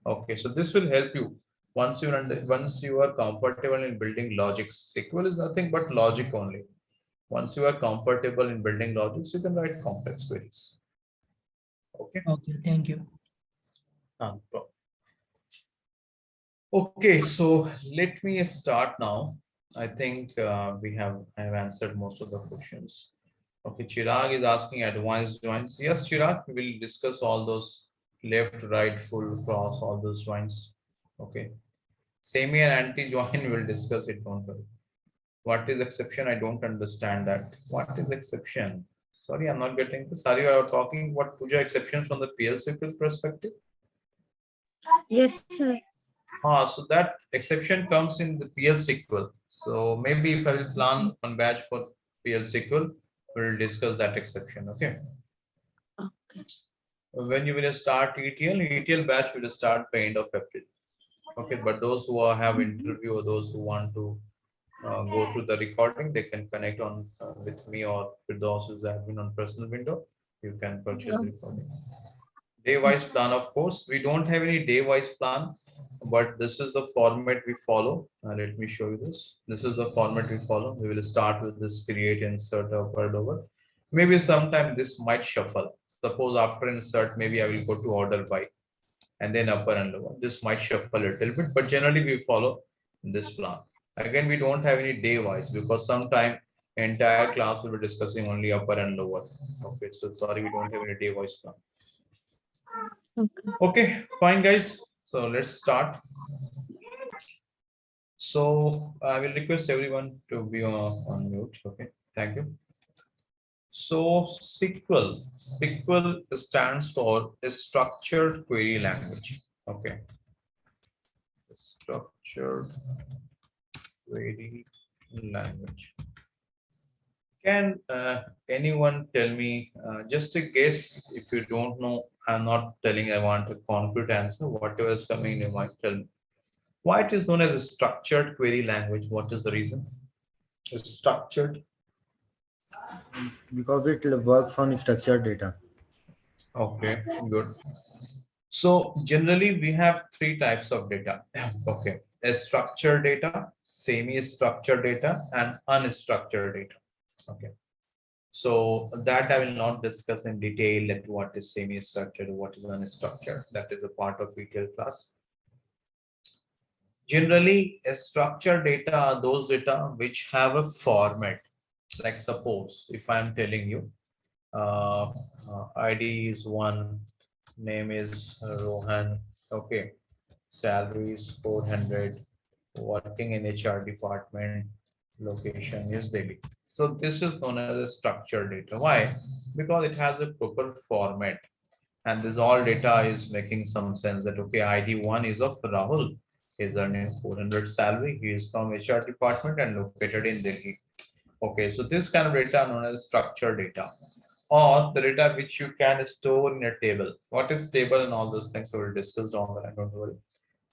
Okay, so this will help you once you are comfortable in building logics. SQL is nothing but logic only. Once you are comfortable in building logics, you can write complex queries. Okay. Okay, thank you. Okay, so let me start now. I think I have answered most of the questions. Okay, Chirag is asking advanced joins. Yes, Chirag, we will discuss all those left, right, full, cross, all those joins. Okay. Semi and anti-join will discuss it, don't worry. What is exception? I don't understand that. What is exception? Sorry, I'm not getting this. Are you talking what Puja exceptions from the PL/SQL perspective? Yes, sir. So that exception comes in the PL/SQL. So maybe if I will plan one batch for PL/SQL, we'll discuss that exception. Okay. Okay. When you will start ETL batch will start by end of April. Okay, but those who have interview or those who want to go through the recording, they can connect on with me or with those who's admin on personal window. You can purchase the recording. Day-wise plan, of course, we don't have any day-wise plan, but this is the format we follow. Let me show you this. This is the format we follow. We will start with this create, insert, upward over. Maybe sometime this might shuffle. Suppose after insert, maybe I will go to order by and then upper and lower. This might shuffle a little bit, but generally we follow this plan. Again, we don't have any day-wise because sometime entire class will be discussing only upper and lower. Okay, so sorry, we don't have any day-wise plan. Okay, fine, guys. So let's start. So I will request everyone to be on mute. Okay, thank you. So SQL stands for a structured query language. Okay, structured query language. Can anyone tell me, just a guess, if you don't know, I'm not telling, I want a concrete answer, whatever is coming in your mind, tell me. Why it is known as a structured query language? What is the reason? It's structured. Because it works on structured data. Okay, good. So generally we have three types of data. Okay, a structured data, semi-structured data, and unstructured data. Okay, so that I will not discuss in detail that what is semi-structured, what is unstructured. That is a part of ETL class. Generally, a structured data are those data which have a format. Like suppose if I'm telling you ID is 1, name is Rohan, Okay, salaries 400, working in HR department, location is Delhi. So this is known as a structured data. Why? Because it has a proper format, and this all data is making some sense that okay, ID1 is of Rahul, he's earning 400 salary, he is from HR department and located in Delhi. Okay, so this kind of data known as structured data, or the data which you can store in a table. What is table and all those things we will discuss down the line, don't worry.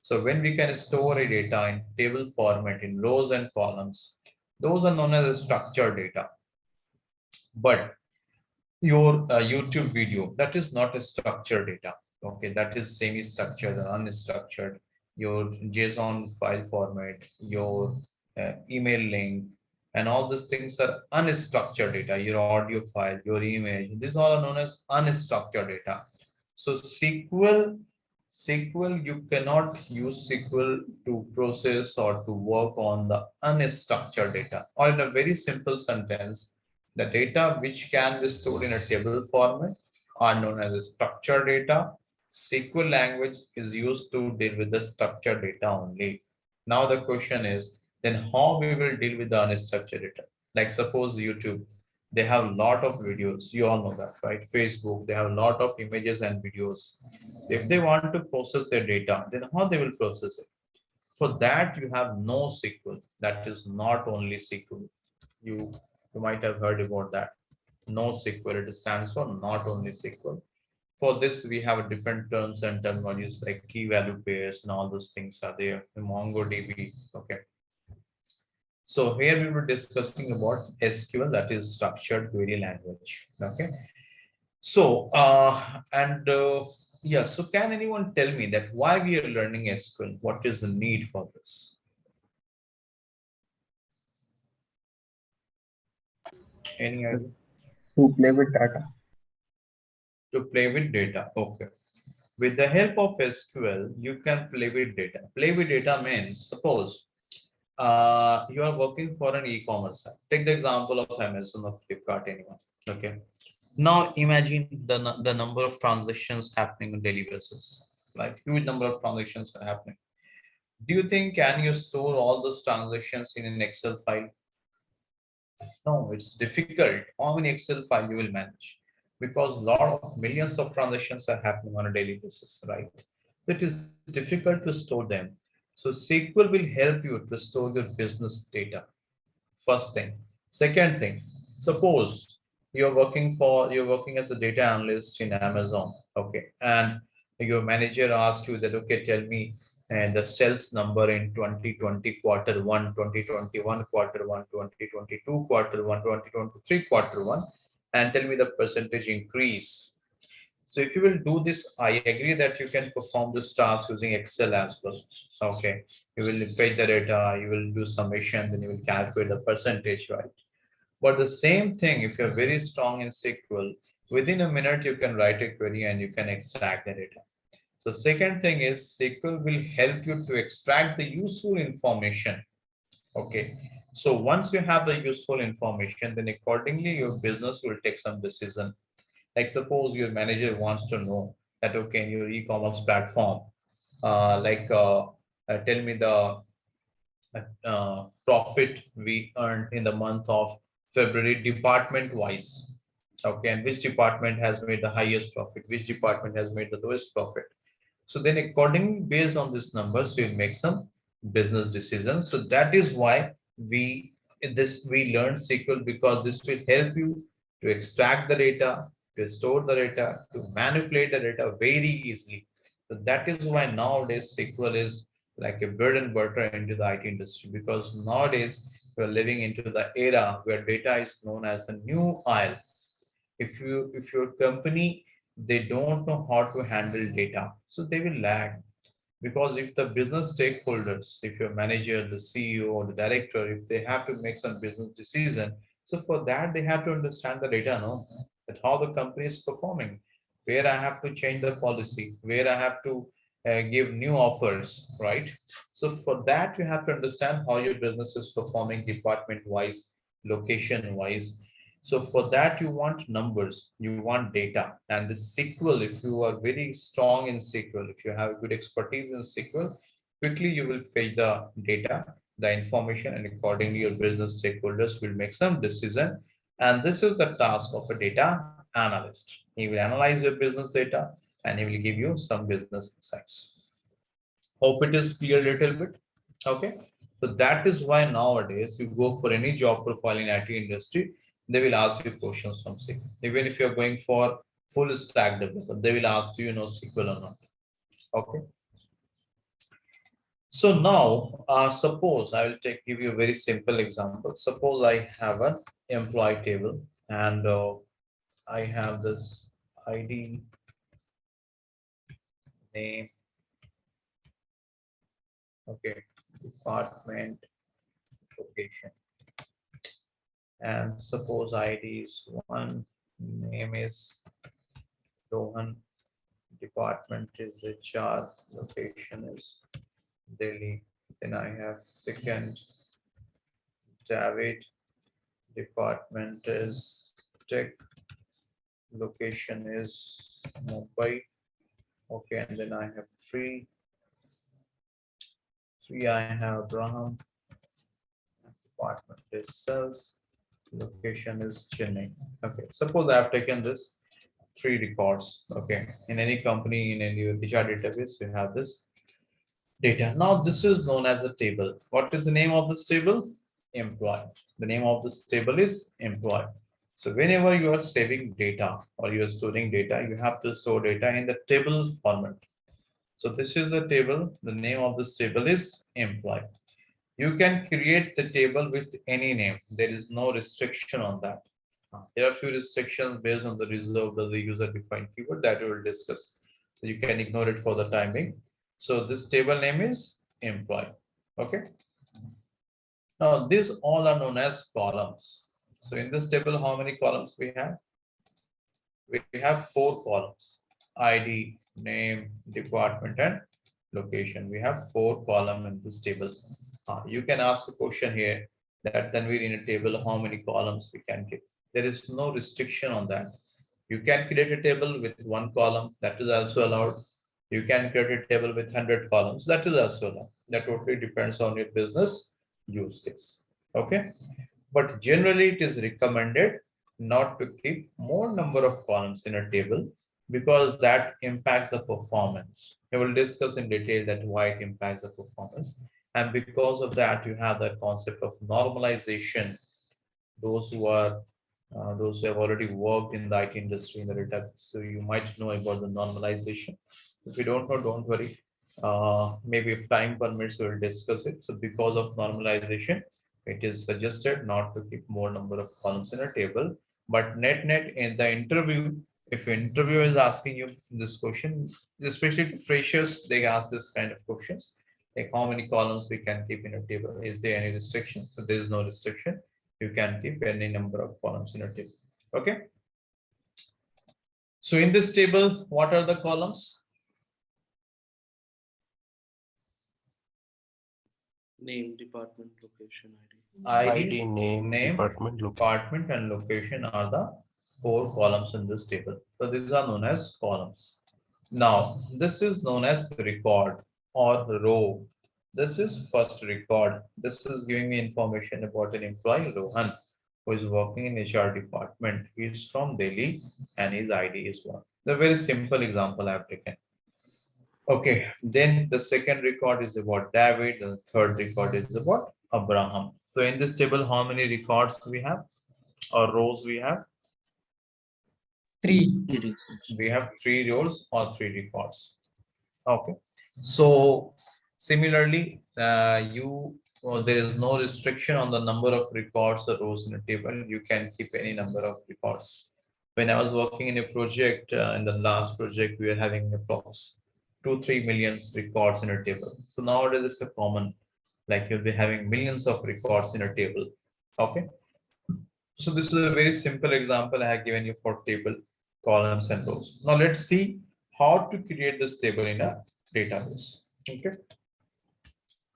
So when we can store a data in table format in rows and columns, those are known as structured data. But your YouTube video, that is not a structured data. Okay, that is semi-structured or unstructured. Your JSON file format, your email link, and all these things are unstructured data. Your audio file, your image, these all are known as unstructured data. So SQL, you cannot use SQL to process or to work on the unstructured data. Or in a very simple sentence, the data which can be stored in a table format are known as structured data. SQL language is used to deal with the structured data only. Now the question is, then how we will deal with the unstructured data? Like suppose YouTube, they have a lot of videos. You all know that, right? Facebook, they have a lot of images and videos. If they want to process their data, then how they will process it? For that, you have no SQL. That is not only SQL. You might have heard about that. No SQL, it stands for not only SQL. For this, we have different terms and terminologies like key value pairs and all those things are there in MongoDB. Okay. So here we were discussing about SQL, that is structured query language. Okay. So, yeah, so can anyone tell me that why we are learning SQL? What is the need for this? Any idea? To play with data. To play with data. Okay. With the help of SQL, you can play with data. Play with data means, suppose you are working for an e-commerce site. Take the example of Amazon or Flipkart, anyone. Okay. Now imagine the number of transactions happening on daily basis. Like huge number of transactions are happening. Do you think can you store all those transactions in an Excel file? No, it's difficult. How many Excel file you will manage? Because a lot of millions of transactions are happening on a daily basis, right? So it is difficult to store them. So SQL will help you to store your business data. First thing. Second thing, suppose you're working as a data analyst in Amazon, okay, and your manager asks you that, okay, tell me the sales number in 2020 quarter one, 2021 quarter one, 2022 quarter one, 2023 quarter one, and tell me the percentage increase. So if you will do this, I agree that you can perform this task using Excel as well. Okay, you will fetch the data, you will do summation, then you will calculate the percentage, right? But the same thing, if you're very strong in SQL, within a minute you can write a query and you can extract the data. So second thing is SQL will help you to extract the useful information. Okay. So once you have the useful information, then accordingly your business will take some decision. Like suppose your manager wants to know that, okay, in your e-commerce platform, tell me the profit we earned in the month of February department wise. Okay, and which department has made the highest profit, which department has made the lowest profit. So then accordingly, based on these numbers, we'll make some business decisions. So that is why we learn SQL, because this will help you to extract the data, to store the data, to manipulate the data very easily. So that is why nowadays SQL is like a bread and butter into the IT industry, because nowadays we're living into the era where data is known as the new oil. If your company, they don't know how to handle data, so they will lag. Because if the business stakeholders, if your manager, the CEO or the director, if they have to make some business decision, so for that they have to understand the data, no, that how the company is performing, where I have to change the policy, where I have to give new offers, right? So for that you have to understand how your business is performing department wise, location wise. So for that, you want numbers, you want data. And the SQL, if you are very strong in SQL, if you have good expertise in SQL, quickly you will fetch the data, the information, and accordingly your business stakeholders will make some decision. And this is the task of a data analyst. He will analyze your business data and he will give you some business insights. Hope it is clear a little bit. Okay. So that is why nowadays you go for any job profile in IT industry, they will ask you questions from SQL. Even if you're going for full stack developer, they will ask you, SQL or not. Okay. So now, suppose I will give you a very simple example. Suppose I have an employee table and I have this ID, name, okay, department, location. And suppose ID is 1, name is Rohan, department is HR, location is Delhi. Then I have second, David, department is tech, location is Mumbai. Okay, and then I have 3, I have Abraham, department is sales, location is Chennai. Okay, suppose I have taken this 3 records. Okay, in any company, in any HR database, we have this data. Now this is known as a table. What is the name of this table? Employee. The name of this table is employee. So whenever you are saving data or you are storing data, you have to store data in the table format. So this is a table. The name of this table is employee. You can create the table with any name. There is no restriction on that. There are few restrictions based on the reserved or the user defined keyword that we will discuss. So you can ignore it for the time being. So this table name is employee. Okay. Now these all are known as columns. So in this table, how many columns we have? We have 4 columns: ID, name, department, and location. We have 4 columns in this table. You can ask a question here that then we're in a table, how many columns we can give. There is no restriction on that. You can create a table with 1 column, that is also allowed. You can create a table with 100 columns, that is also allowed. That totally depends on your business use case. Okay, but generally it is recommended not to keep more number of columns in a table because that impacts the performance. I will discuss in detail that why it impacts the performance. And because of that, you have the concept of normalization. Those who have already worked in the IT industry in the database, so you might know about the normalization. If you don't know, don't worry. Maybe if time permits, we'll discuss it. So because of normalization, it is suggested not to keep more number of columns in a table. But net in the interview, if an interviewer is asking you this question, especially to freshers, they ask this kind of questions. Like how many columns we can keep in a table? Is there any restriction? So there is no restriction. You can keep any number of columns in a table. Okay. So in this table, what are the columns? Name, department, location, ID, name, department, and location are the 4 columns in this table. So these are known as columns. Now, this is known as record or row. This is first record. This is giving me information about an employee, Rohan, who is working in HR department. He is from Delhi and his ID is 1. The very simple example I have taken. Okay, then the second record is about David, and the third record is about Abraham. So in this table, how many records we have or rows we have? 3. We have 3 rows or 3 records. Okay, so similarly, there is no restriction on the number of records or rows in a table. You can keep any number of records. When I was working in a project, in the last project, we were having approx 2-3 million records in a table. So nowadays it's a common, like you'll be having millions of records in a table. Okay. So this is a very simple example I have given you for table, columns and rows. Now let's see how to create this table in a database. Okay.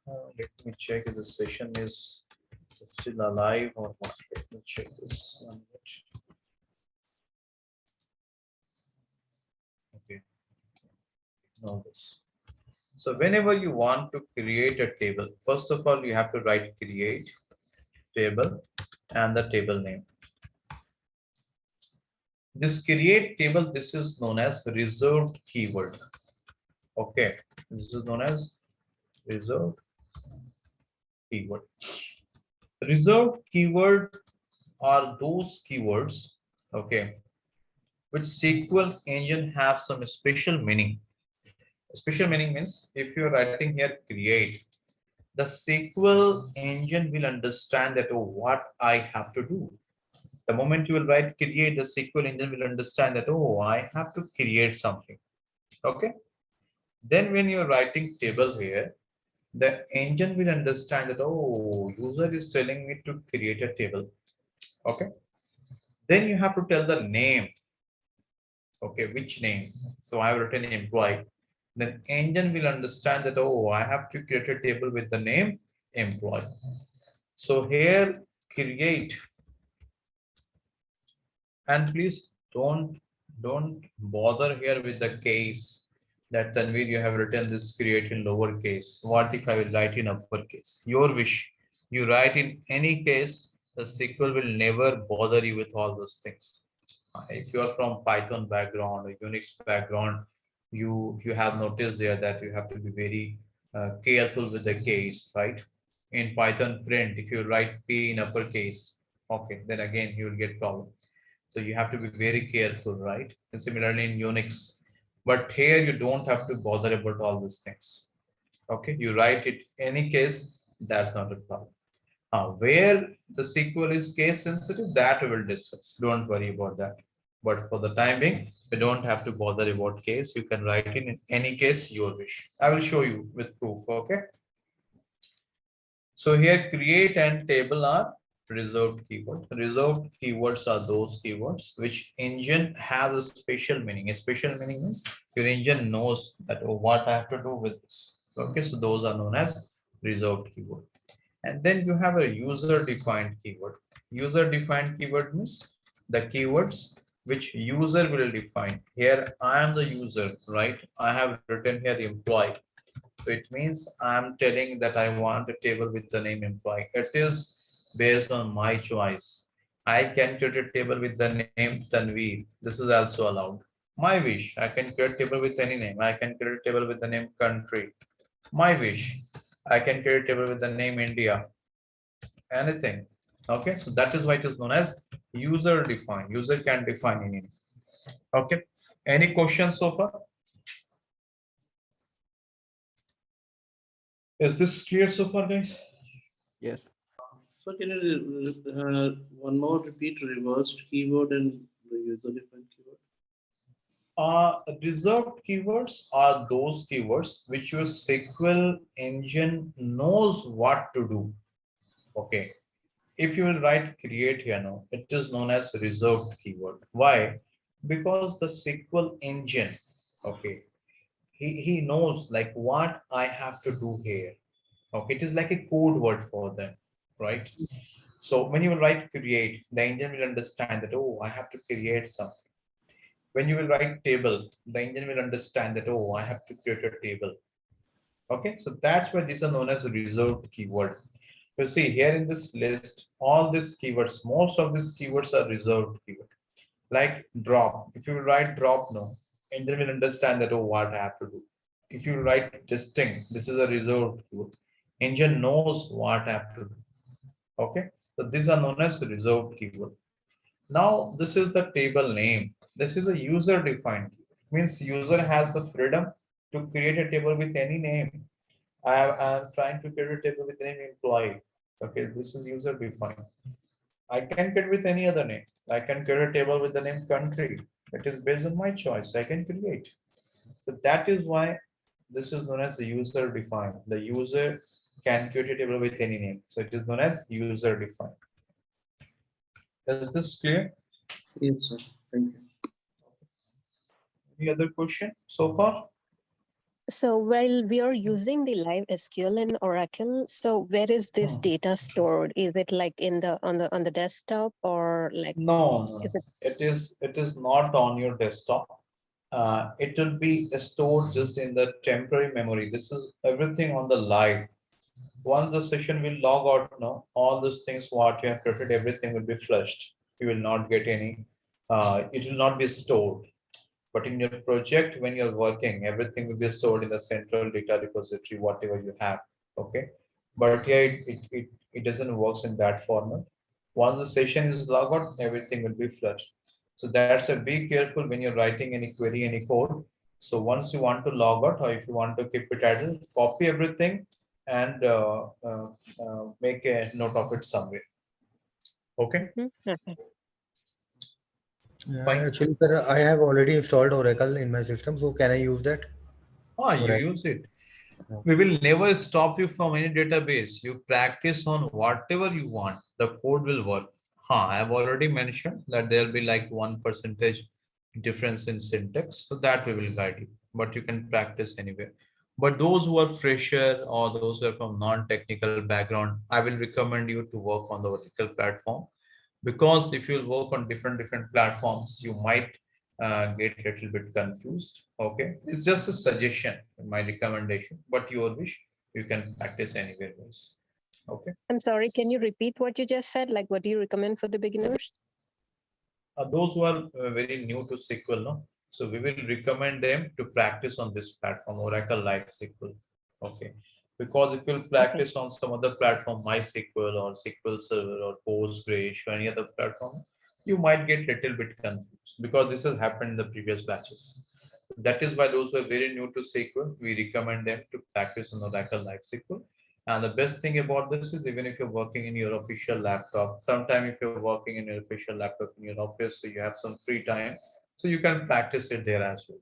Let me check if the session is It's still alive or not? Let me check this. 1 minute. Okay. Know this. So whenever you want to create a table, first of all, you have to write create table and the table name. This create table, this is known as reserved keyword. Okay, this is known as reserved keyword. Reserved keyword are those keywords, okay, which SQL engine have some special meaning. Special meaning means if you're writing here create, the SQL engine will understand that, oh, what I have to do. The moment you will write create, the SQL engine will understand that, oh, I have to create something. Okay. Then when you're writing table here, the engine will understand that, oh, user is telling me to create a table. Okay. Then you have to tell the name. Okay, which name? So I have written employee. Then engine will understand that, oh, I have to create a table with the name employee. So here create, and please don't bother here with the case that Tanvir, you have written this create in lowercase. What if I will write in uppercase? Your wish. You write in any case, the SQL will never bother you with all those things. If you are from Python background or Unix background, you have noticed there that you have to be very careful with the case, right? In Python print, if you write P in uppercase, okay, then again you will get problem. So you have to be very careful, right? And similarly in Unix, but here you don't have to bother about all these things. Okay, you write it any case, that's not a problem. Where the SQL is case sensitive, that we will discuss. Don't worry about that. But for the time being, you don't have to bother about case. You can write it in any case your wish. I will show you with proof. Okay. So here create and table are reserved keyword. Reserved keywords are those keywords which engine has a special meaning. A special meaning means your engine knows that, oh, what I have to do with this. Okay, so those are known as reserved keyword. And then you have a user defined keyword. User defined keyword means the keywords which user will define. Here I am the user, right? I have written here employee. So it means I'm telling that I want a table with the name employee. It is based on my choice. I can create a table with the name Tanvir. This is also allowed. My wish. I can create a table with any name. I can create a table with the name country. My wish. I can create a table with the name India. Anything. Okay. So that is why it is known as user defined. User can define anything. Okay. Any questions so far? Is this clear so far, guys? Yes. So can you one more repeat reversed keyword and the user defined keyword? Reserved keywords are those keywords which your SQL engine knows what to do. Okay. If you will write create here now, it is known as reserved keyword. Why? Because the SQL engine, okay, he knows like what I have to do here. Okay, it is like a code word for them, right? So when you will write create, the engine will understand that, oh, I have to create something. When you will write table, the engine will understand that, oh, I have to create a table. Okay, so that's why these are known as reserved keyword. You see here in this list, all these keywords, most of these keywords are reserved keyword. Like drop, if you write drop no, engine will understand that, oh, what I have to do. If you write distinct, this is a reserved keyword. Engine knows what I have to do. Okay, so these are known as reserved keyword. Now this is the table name. This is a user defined. Means user has the freedom to create a table with any name. I am trying to create a table with the name employee. Okay, this is user defined. I can create with any other name. I can create a table with the name country. It is based on my choice. I can create. So that is why this is known as the user defined. The user can create a table with any name. So it is known as user defined. Is this clear? Yes, sir. Thank you. Any other question so far? So while we are using the live SQL in Oracle, so where is this data stored? Is it like in the on the desktop or like No, is it it is not on your desktop. It will be stored just in the temporary memory. This is everything on the live. Once the session will log out, no, all those things what you have created, everything will be flushed. You will not get any. It will not be stored. But in your project, when you're working, everything will be stored in the central data repository, whatever you have. Okay. But here it doesn't work in that format. Once the session is logged out, everything will be flushed. So that's a be careful when you're writing any query, any code. So once you want to log out, or if you want to keep it idle, copy everything and make a note of it somewhere. Okay. okay. Fine. Actually, sir, I have already installed Oracle in my system, so can I use that? You Oracle. use it. We will never stop you from any database. You practice on whatever you want. The code will work. I have already mentioned that there'll be like 1% difference in syntax. So that we will guide you, but you can practice anywhere. But those who are fresher or those who are from non-technical background, I will recommend you to work on the Oracle platform, because if you work on different platforms, you might get a little bit confused. Okay, it's just a suggestion, my recommendation, but your wish, you can practice anywhere else. Okay. I'm sorry, can you repeat what you just said? Like, what do you recommend for the beginners? Those who are very new to SQL, no? So we will recommend them to practice on this platform, Oracle Live SQL. Okay. Because if you'll practice on some other platform, MySQL or SQL Server or Postgres or any other platform, you might get a little bit confused, because this has happened in the previous batches. That is why those who are very new to SQL, we recommend them to practice on Oracle Live SQL. And the best thing about this is, even if you're working in your official laptop, sometime if you're working in your official laptop in your office, so you have some free time, so you can practice it there as well.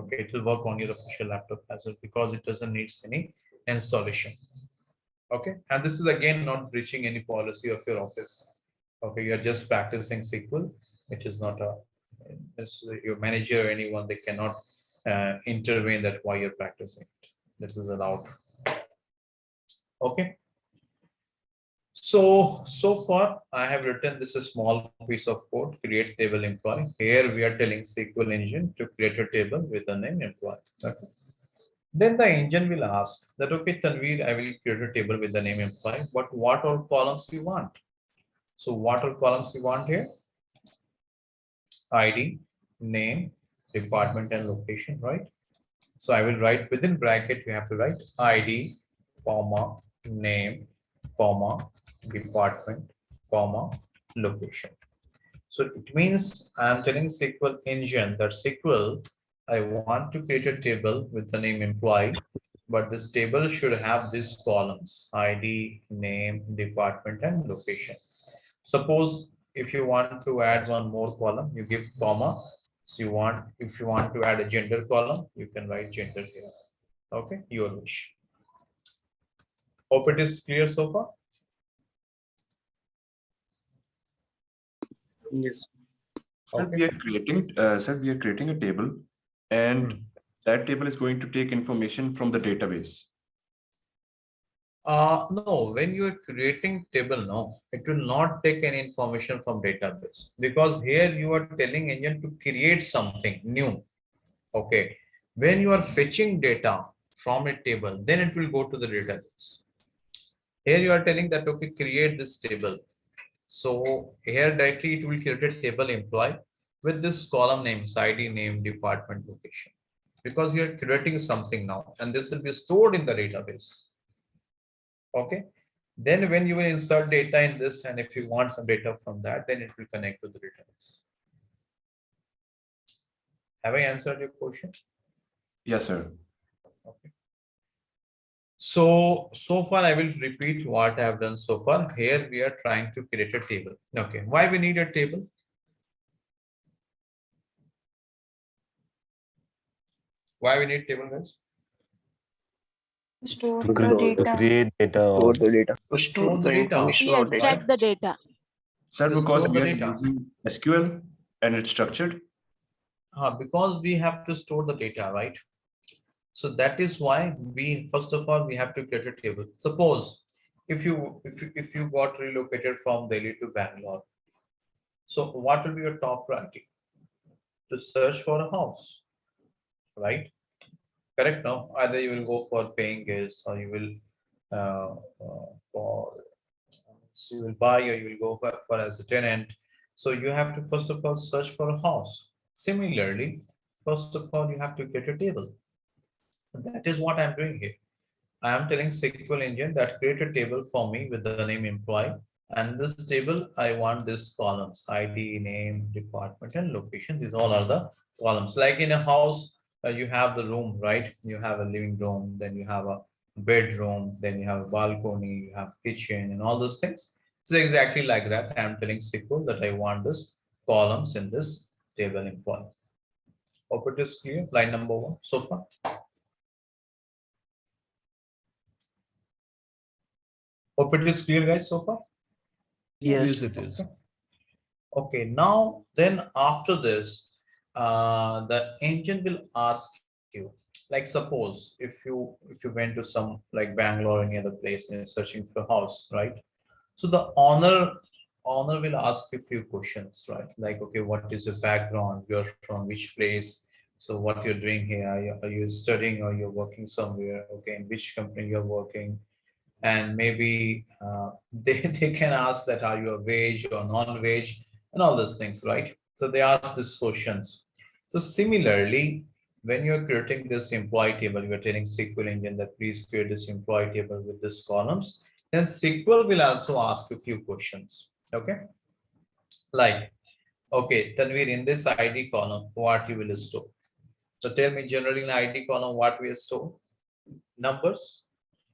Okay, it will work on your official laptop as well, because it doesn't need any installation. Okay, and this is again not breaching any policy of your office. Okay, you're just practicing SQL. It is not a your manager or anyone, they cannot intervene that why you're practicing it. This is allowed. Okay. So far I have written this a small piece of code, create table employee. Here we are telling SQL engine to create a table with the name employee. Okay. Then the engine will ask that, okay, Tanveer, I will create a table with the name employee, but what all columns we want? So what all columns we want here? ID, name, department, and location, right? So I will write within bracket, we have to write ID, comma, name, comma, department, comma, location. So it means I'm telling SQL engine that SQL, I want to create a table with the name employee, but this table should have these columns: ID, name, department, and location. Suppose if you want to add one more column, you give comma. So if you want to add a gender column, you can write gender here. Okay, your wish. Hope it is clear so far. Yes. Sir, we are creating a table, and that table is going to take information from the database. No, when you are creating table, no, it will not take any information from database, because here you are telling engine to create something new. Okay, when you are fetching data from a table, then it will go to the database. Here you are telling that, okay, create this table. So here directly it will create a table employee with this column names: ID, name, department, location, because you are creating something now, and this will be stored in the database. Okay, then when you will insert data in this, and if you want some data from that, then it will connect to the database. Have I answered your question? Yes, sir. Okay. So far I will repeat what I have done so far. Here we are trying to create a table. Okay, why we need a table? Why we need table, guys? Store To the data. create data. Store the data. To Store the information Yeah, about data. track the data. Sir, Just because store we the are data. using SQL and it's structured. Because we have to store the data, right? So that is why we, first of all, we have to create a table. Suppose if you got relocated from Delhi to Bangalore, so what will be your top priority? To search for a house, right? Correct. Now, either you will go for paying guests, or you will for so you will buy, or you will go for as a tenant. So you have to first of all search for a house. Similarly, first of all, you have to get a table. And that is what I'm doing here. I am telling SQL engine that create a table for me with the name employee. And this table, I want these columns: ID, name, department, and location. These all are the columns. Like in a house, you have the room, right? You have a living room, then you have a bedroom, then you have a balcony, you have kitchen, and all those things. So exactly like that, I'm telling SQL that I want this columns in this table employee. Hope it is clear. Line number 1 so far. Hope it is clear, guys, so far. Yes. It is. Okay, now then after this, the engine will ask you, like suppose if you went to some like Bangalore or any other place and you're searching for a house, right? So the owner will ask you a few questions, right? Like, okay, what is your background? You're from which place? So what you're doing here? Are you studying or you're working somewhere? Okay, in which company you're working? And maybe they can ask that, are you a wage or non-wage, and all those things, right? So they ask these questions. So similarly, when you're creating this employee table, you're telling SQL engine that please create this employee table with these columns, then SQL will also ask a few questions. Okay, like, okay, Tanvir, in this ID column, what you will store? So tell me, generally in ID column, what we store? Numbers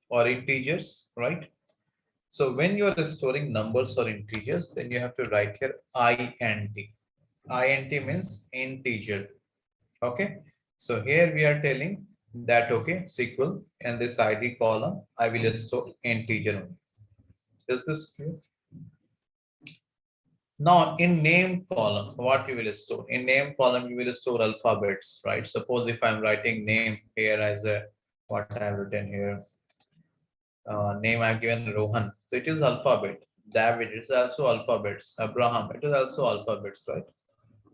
or integers, right? So when you are storing numbers or integers, then you have to write here int. Int means integer. Okay. So here we are telling that, okay, SQL and this ID column, I will store integer only. Is this clear? Now in name column, what you will store? In name column, you will store alphabets, right? Suppose if I'm writing name here as a, what I have written here, name I've given Rohan. So it is alphabet. David is also alphabets. Abraham, it is also alphabets, right?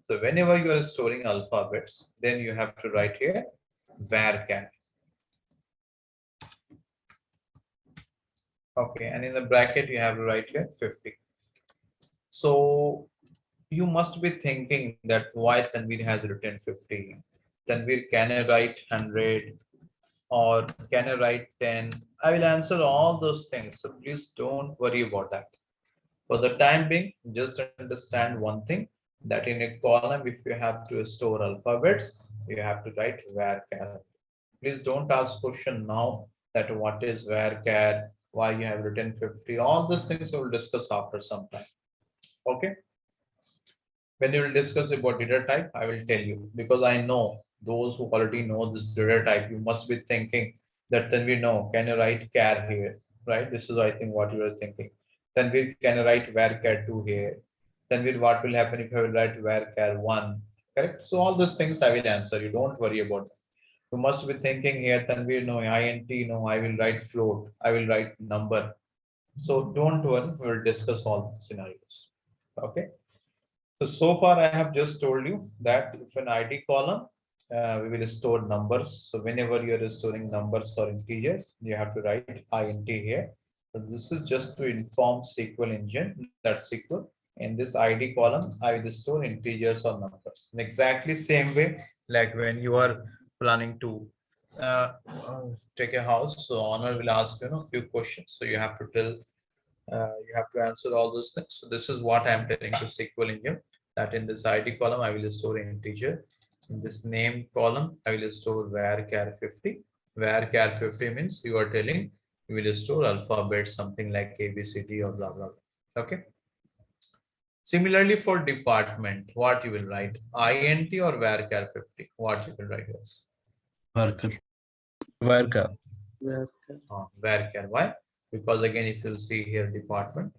So whenever you are storing alphabets, then you have to write here varchar. Okay, and in the bracket you have to write here 50. So you must be thinking that why Tanvir has written 50. Tanvir, can I write 100? Or can I write 10? I will answer all those things. So please don't worry about that. For the time being, just understand one thing, that in a column, if you have to store alphabets, you have to write varchar. Please don't ask question now that what is varchar, why you have written 50. All these things we will discuss after some time. Okay. When you will discuss about data type, I will tell you, because I know those who already know this data type, you must be thinking that then we know, can you write char here, right? This is, I think, what you are thinking. Then we can write varchar 2 here. Then what will happen if I will write varchar 1, correct? So all those things I will answer. You don't worry about that. You must be thinking here, then we know int, no, I will write float, I will write number. So don't worry, we will discuss all the scenarios. Okay. So far I have just told you that if an ID column, we will store numbers. So whenever you are storing numbers or integers, you have to write int here. So this is just to inform SQL engine that SQL in this ID column, I will store integers or numbers. In exactly same way, like when you are planning to take a house, so owner will ask you a few questions. So you have to tell, you have to answer all those things. So this is what I'm telling to SQL engine, that in this ID column, I will store an integer. In this name column, I will store varchar 50. Varchar 50 means you are telling you will store alphabet, something like A, B, C, D, or blah, blah, blah. Okay. Similarly for department, what you will write? INT or varchar 50? What you will write as? Varchar. Varchar. Varchar. Why? Because again, if you see here department,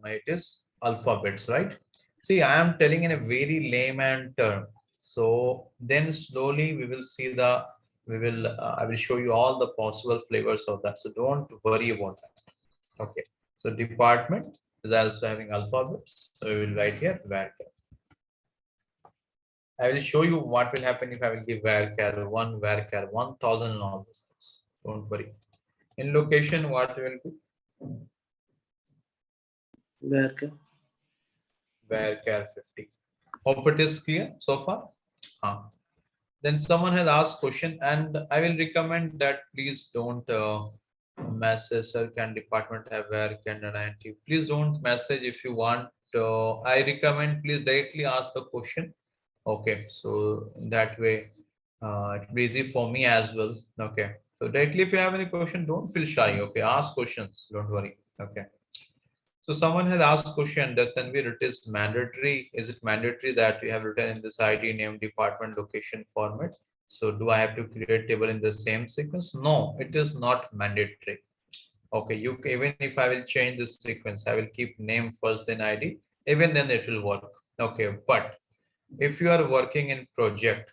it is alphabets, right? See, I am telling in a very layman term. So then slowly we will see the I will show you all the possible flavors of that. So don't worry about that. Okay. So department is also having alphabets. So we will write here varchar. I will show you what will happen if I will give varchar 1, varchar 1000 and all those things. Don't worry. In location, what will be? Varchar. Varchar 50. Hope it is clear so far. Then someone has asked question, and I will recommend that please don't message sir, can department have varchar and INT. Please don't message if you want. I recommend please directly ask the question. Okay, so in that way it'll be easy for me as well. Okay, so directly if you have any question, don't feel shy. Okay, ask questions, don't worry. Okay, so someone has asked question that Tanvir, it is mandatory. Is it mandatory that you have written in this ID, name, department, location format? So do I have to create table in the same sequence? No, it is not mandatory. Okay, even if I will change this sequence, I will keep name first, then ID. Even then it will work. Okay, but if you are working in project,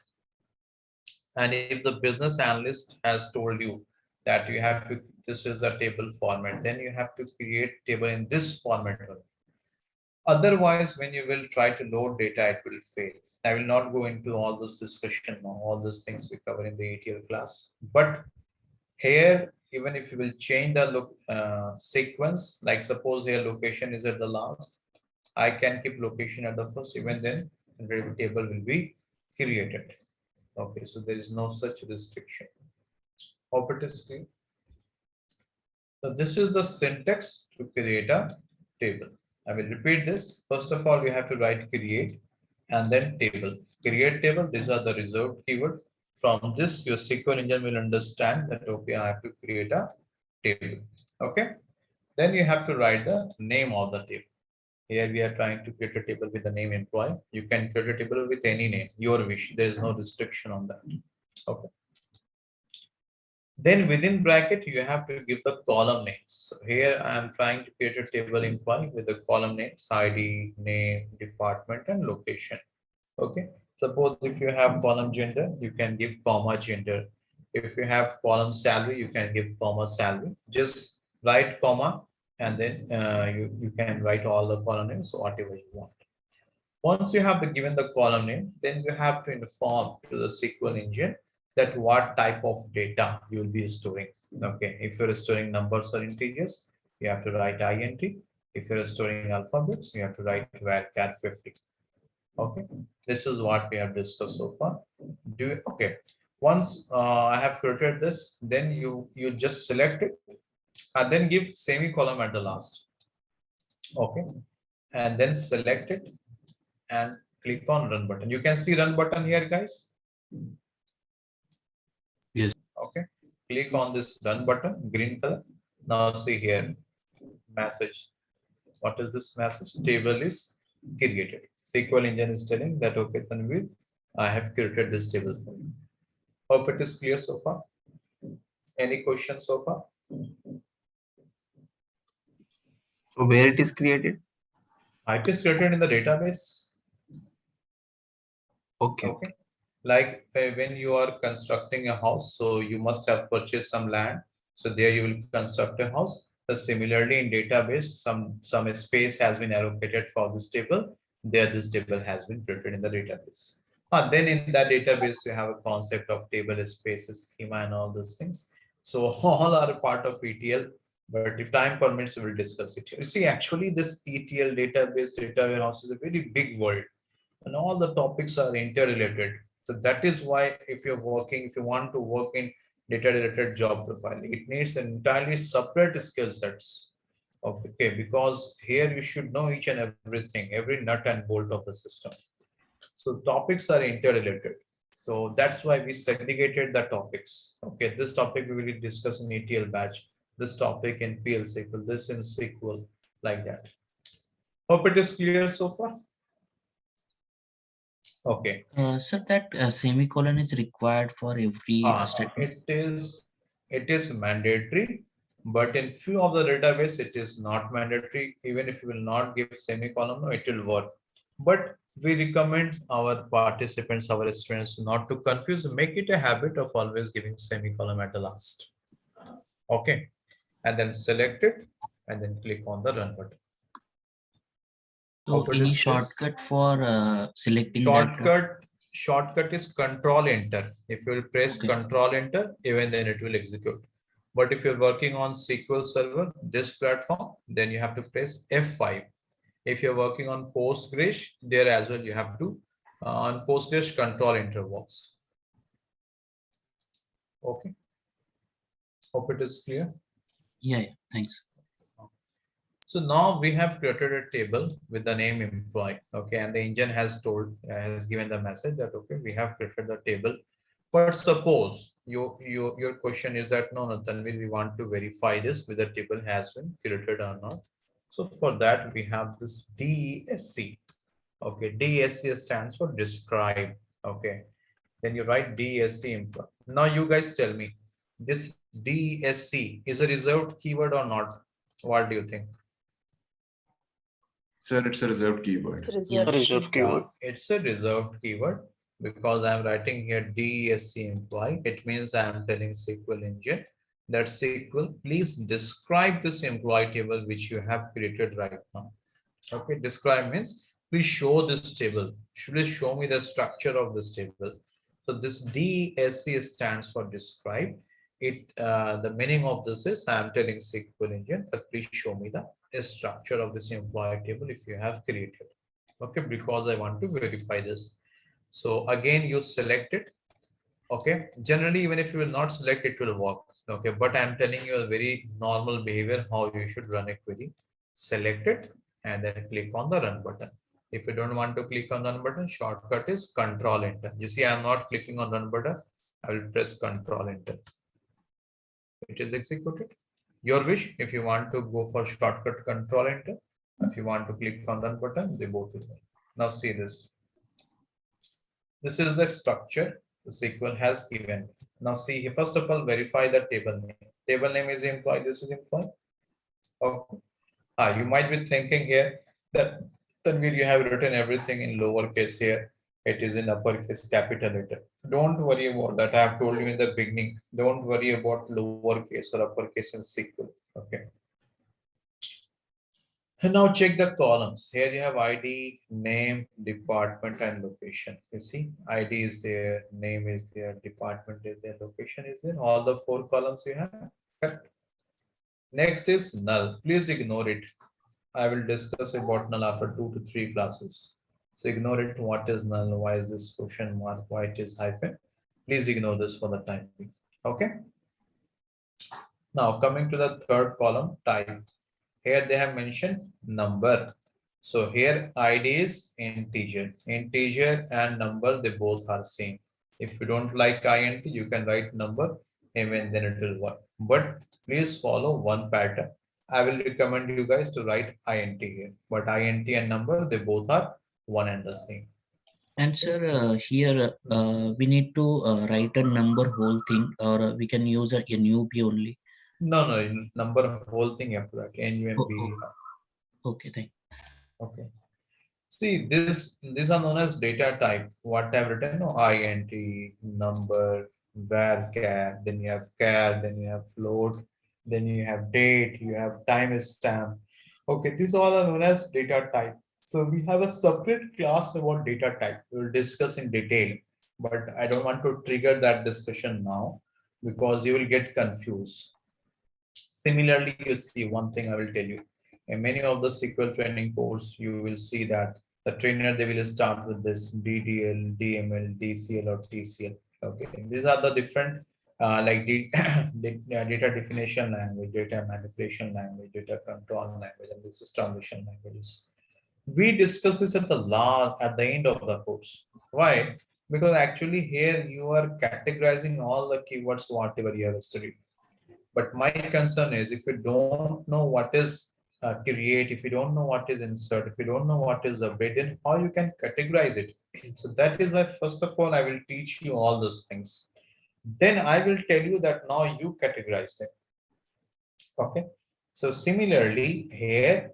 and if the business analyst has told you that you have to, this is the table format, then you have to create table in this format. Otherwise, when you will try to load data, it will fail. I will not go into all this discussion now, all those things we cover in the ETL class. But here, even if you will change the sequence, like suppose here location is at the last, I can keep location at the first, even then the table will be created. Okay, so there is no such restriction. Hope it is clear. So this is the syntax to create a table. I will repeat this. First of all, we have to write create and then table. Create table, these are the reserved keyword. From this, your SQL engine will understand that, okay, I have to create a table. Okay. Then you have to write the name of the table. Here we are trying to create a table with the name employee. You can create a table with any name, your wish. There is no restriction on that. Okay. Then within bracket, you have to give the column names. So here I am trying to create a table employee with the column names, ID, name, department, and location. Okay. Suppose if you have column gender, you can give comma gender. If you have column salary, you can give comma salary. Just write comma, and then you can write all the column names, so whatever you want. Once you have given the column name, then you have to inform to the SQL engine that what type of data you will be storing. Okay, if you're storing numbers or integers, you have to write int. If you're storing alphabets, you have to write varchar 50. Okay, this is what we have discussed so far. Okay, once I have created this, then you just select it and then give semicolon at the last. Okay, and then select it and click on run button. You can see run button here, guys. Yes. Okay, click on this run button, green color. Now see here, message. What is this message? Table is created. SQL engine is telling that, okay, Tanvir, I have created this table for you. Hope it is clear so far. Any questions so far? So where it is created? It is created in the database. Okay. Okay. Like when you are constructing a house, so you must have purchased some land. So there you will construct a house. So similarly in database, some space has been allocated for this table. There this table has been created in the database. Then in that database, you have a concept of table spaces, schema, and all those things. So all are a part of ETL, but if time permits, we will discuss it. You see, actually this ETL database, data warehouse is a very big world, and all the topics are interrelated. So that is why if you want to work in data related job profile, it needs an entirely separate skill sets. Okay, because here you should know each and everything, every nut and bolt of the system. So topics are interrelated. So that's why we segregated the topics. Okay, this topic we will discuss in ETL batch, this topic in PL SQL, this in SQL, like that. Hope it is clear so far. Okay. Sir, that semicolon is required for every statement. It is mandatory, but in few of the database it is not mandatory. Even if you will not give semicolon, no, it will work. But we recommend our participants, our students not to confuse, make it a habit of always giving semicolon at the last. Okay, and then select it and then click on the run button. So Hope it any is clear. shortcut for selecting that? Shortcut is Control Enter. If you will press Okay. Control Enter, even then it will execute. But if you're working on SQL Server, this platform, then you have to press F5. If you're working on Postgres, there as well you have to on Postgres Control Enter works. Okay. Hope it is clear. Yeah, thanks. So now we have created a table with the name employee. Okay, and the engine has given the message that okay, we have created the table. But suppose your question is that no, Tanvir, we want to verify this whether the table has been created or not. So for that we have this DESC. Okay, DESC stands for describe. Okay, then you write DESC employee. Now you guys tell me, this DESC is a reserved keyword or not? What do you think? Sir, it's a reserved keyword. Reserved keyword. It's a reserved keyword because I'm writing here DESC employee. It means I'm telling SQL engine that SQL, please describe this employee table which you have created right now. Okay, describe means please show this table. Please show me the structure of this table. So this DESC stands for describe. The meaning of this is I'm telling SQL engine that please show me the structure of this employee table if you have created. Okay, because I want to verify this. So again, you select it. Okay, generally even if you will not select, it will work. Okay, but I'm telling you a very normal behavior how you should run a query. Select it and then click on the run button. If you don't want to click on run button, shortcut is Control Enter. You see, I'm not clicking on run button. I will press Control Enter. It is executed. Your wish. If you want to go for shortcut Control Enter, if you want to click on run button, they both will work. Now see this. This is the structure the SQL has given. Now see, first of all, verify the table name. Table name is employee. This is employee. Okay. You might be thinking here that Tanvir, you have written everything in lowercase here. It is in uppercase, capital letter. Don't worry about that. I have told you in the beginning. Don't worry about lowercase or uppercase in SQL. Okay. And now check the columns. Here you have ID, name, department, and location. You see, ID is there, name is there, department is there, location is there. All the 4 columns you have. Correct. Next is null. Please ignore it. I will discuss about null after 2 to 3 classes. So ignore it. What is null? Why is this question mark? Why it is hyphen? Please ignore this for the time being. Okay. Now coming to the third column, type. Here they have mentioned number. So here ID is integer. Integer and number, they both are same. If you don't like int, you can write number, even then it will work. But please follow one pattern. I will recommend you guys to write int here. But int and number, they both are one and the same. And sir, here we need to write a number whole thing, or we can use a NUP only. No, number whole thing after that. NUMP. Okay, thank you. Okay. See, these are known as data type. What I've written, int, number, varchar, then you have char, then you have float, then you have date, you have timestamp. Okay, these all are known as data type. So we have a separate class about data type. We will discuss in detail, but I don't want to trigger that discussion now because you will get confused. Similarly, you see one thing I will tell you. In many of the SQL training course, you will see that the trainer, they will start with this DDL, DML, DCL, or TCL. Okay, these are the different like data definition language, data manipulation language, data control language, and this is transition languages. We discussed this at the end of the course. Why? Because actually here you are categorizing all the keywords whatever you have studied. But my concern is if you don't know what is create, if you don't know what is insert, if you don't know what is update, then how you can categorize it? So that is why first of all I will teach you all those things. Then I will tell you that now you categorize them. Okay. So similarly here,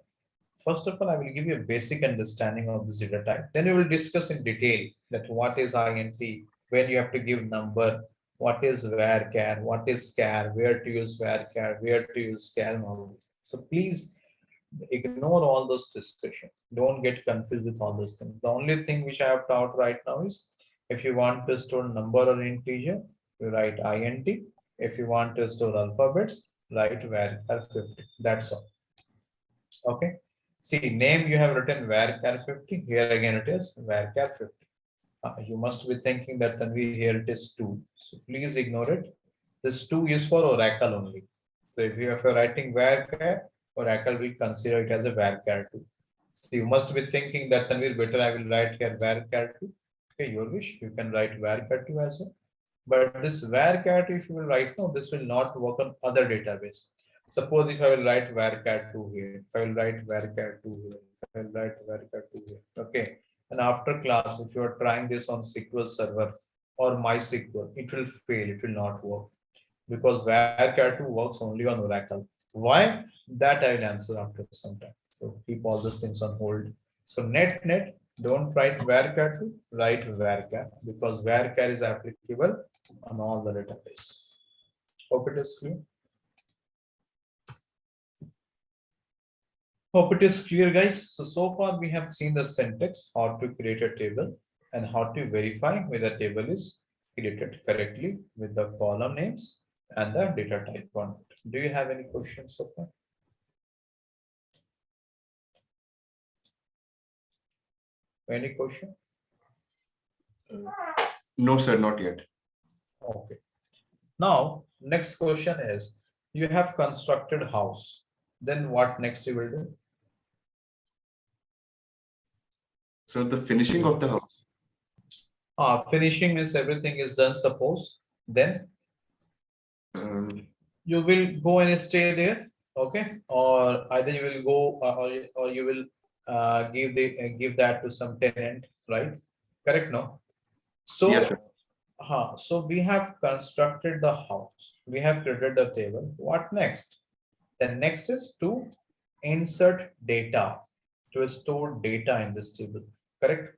first of all, I will give you a basic understanding of this data type. Then we will discuss in detail that what is INT, when you have to give number, what is varchar, what is char, where to use varchar, where to use char, and all this. So please ignore all those discussion. Don't get confused with all those things. The only thing which I have taught right now is if you want to store number or integer, you write INT. If you want to store alphabets, write varchar 50. That's all. Okay. See, name you have written varchar 50. Here again it is varchar 50. You must be thinking that Tanvi here it is 2. So please ignore it. This 2 is for Oracle only. So if you are writing varchar, Oracle will consider it as a varchar 2. So you must be thinking that Tanvir, better I will write here varchar 2. Okay, your wish. You can write varchar 2 as well. But this varchar 2, if you will write now, this will not work on other database. Suppose if I will write varchar 2 here, if I will write varchar 2 here, if I will write varchar 2 here. Okay. And after class, if you are trying this on SQL Server or MySQL, it will fail. It will not work because varchar 2 works only on Oracle. Why? That I will answer after some time. So keep all those things on hold. So net, don't write varchar 2, write varchar because varchar is applicable on all the database. Hope it is clear. Hope it is clear, guys. So far we have seen the syntax, how to create a table and how to verify whether the table is created correctly with the column names and the data type on it. Do you have any questions so far? Any question? No, sir, not yet. Okay. Now, next question is, you have constructed house. Then what next you will do? So the finishing of the house. Finishing means everything is done, suppose. Then you will go and stay there, okay? Or either you will go or you will give that to some tenant, right? Correct, no? So, yes, sir. So we have constructed the house. We have created the table. What next? The next is to insert data, to store data in this table, correct?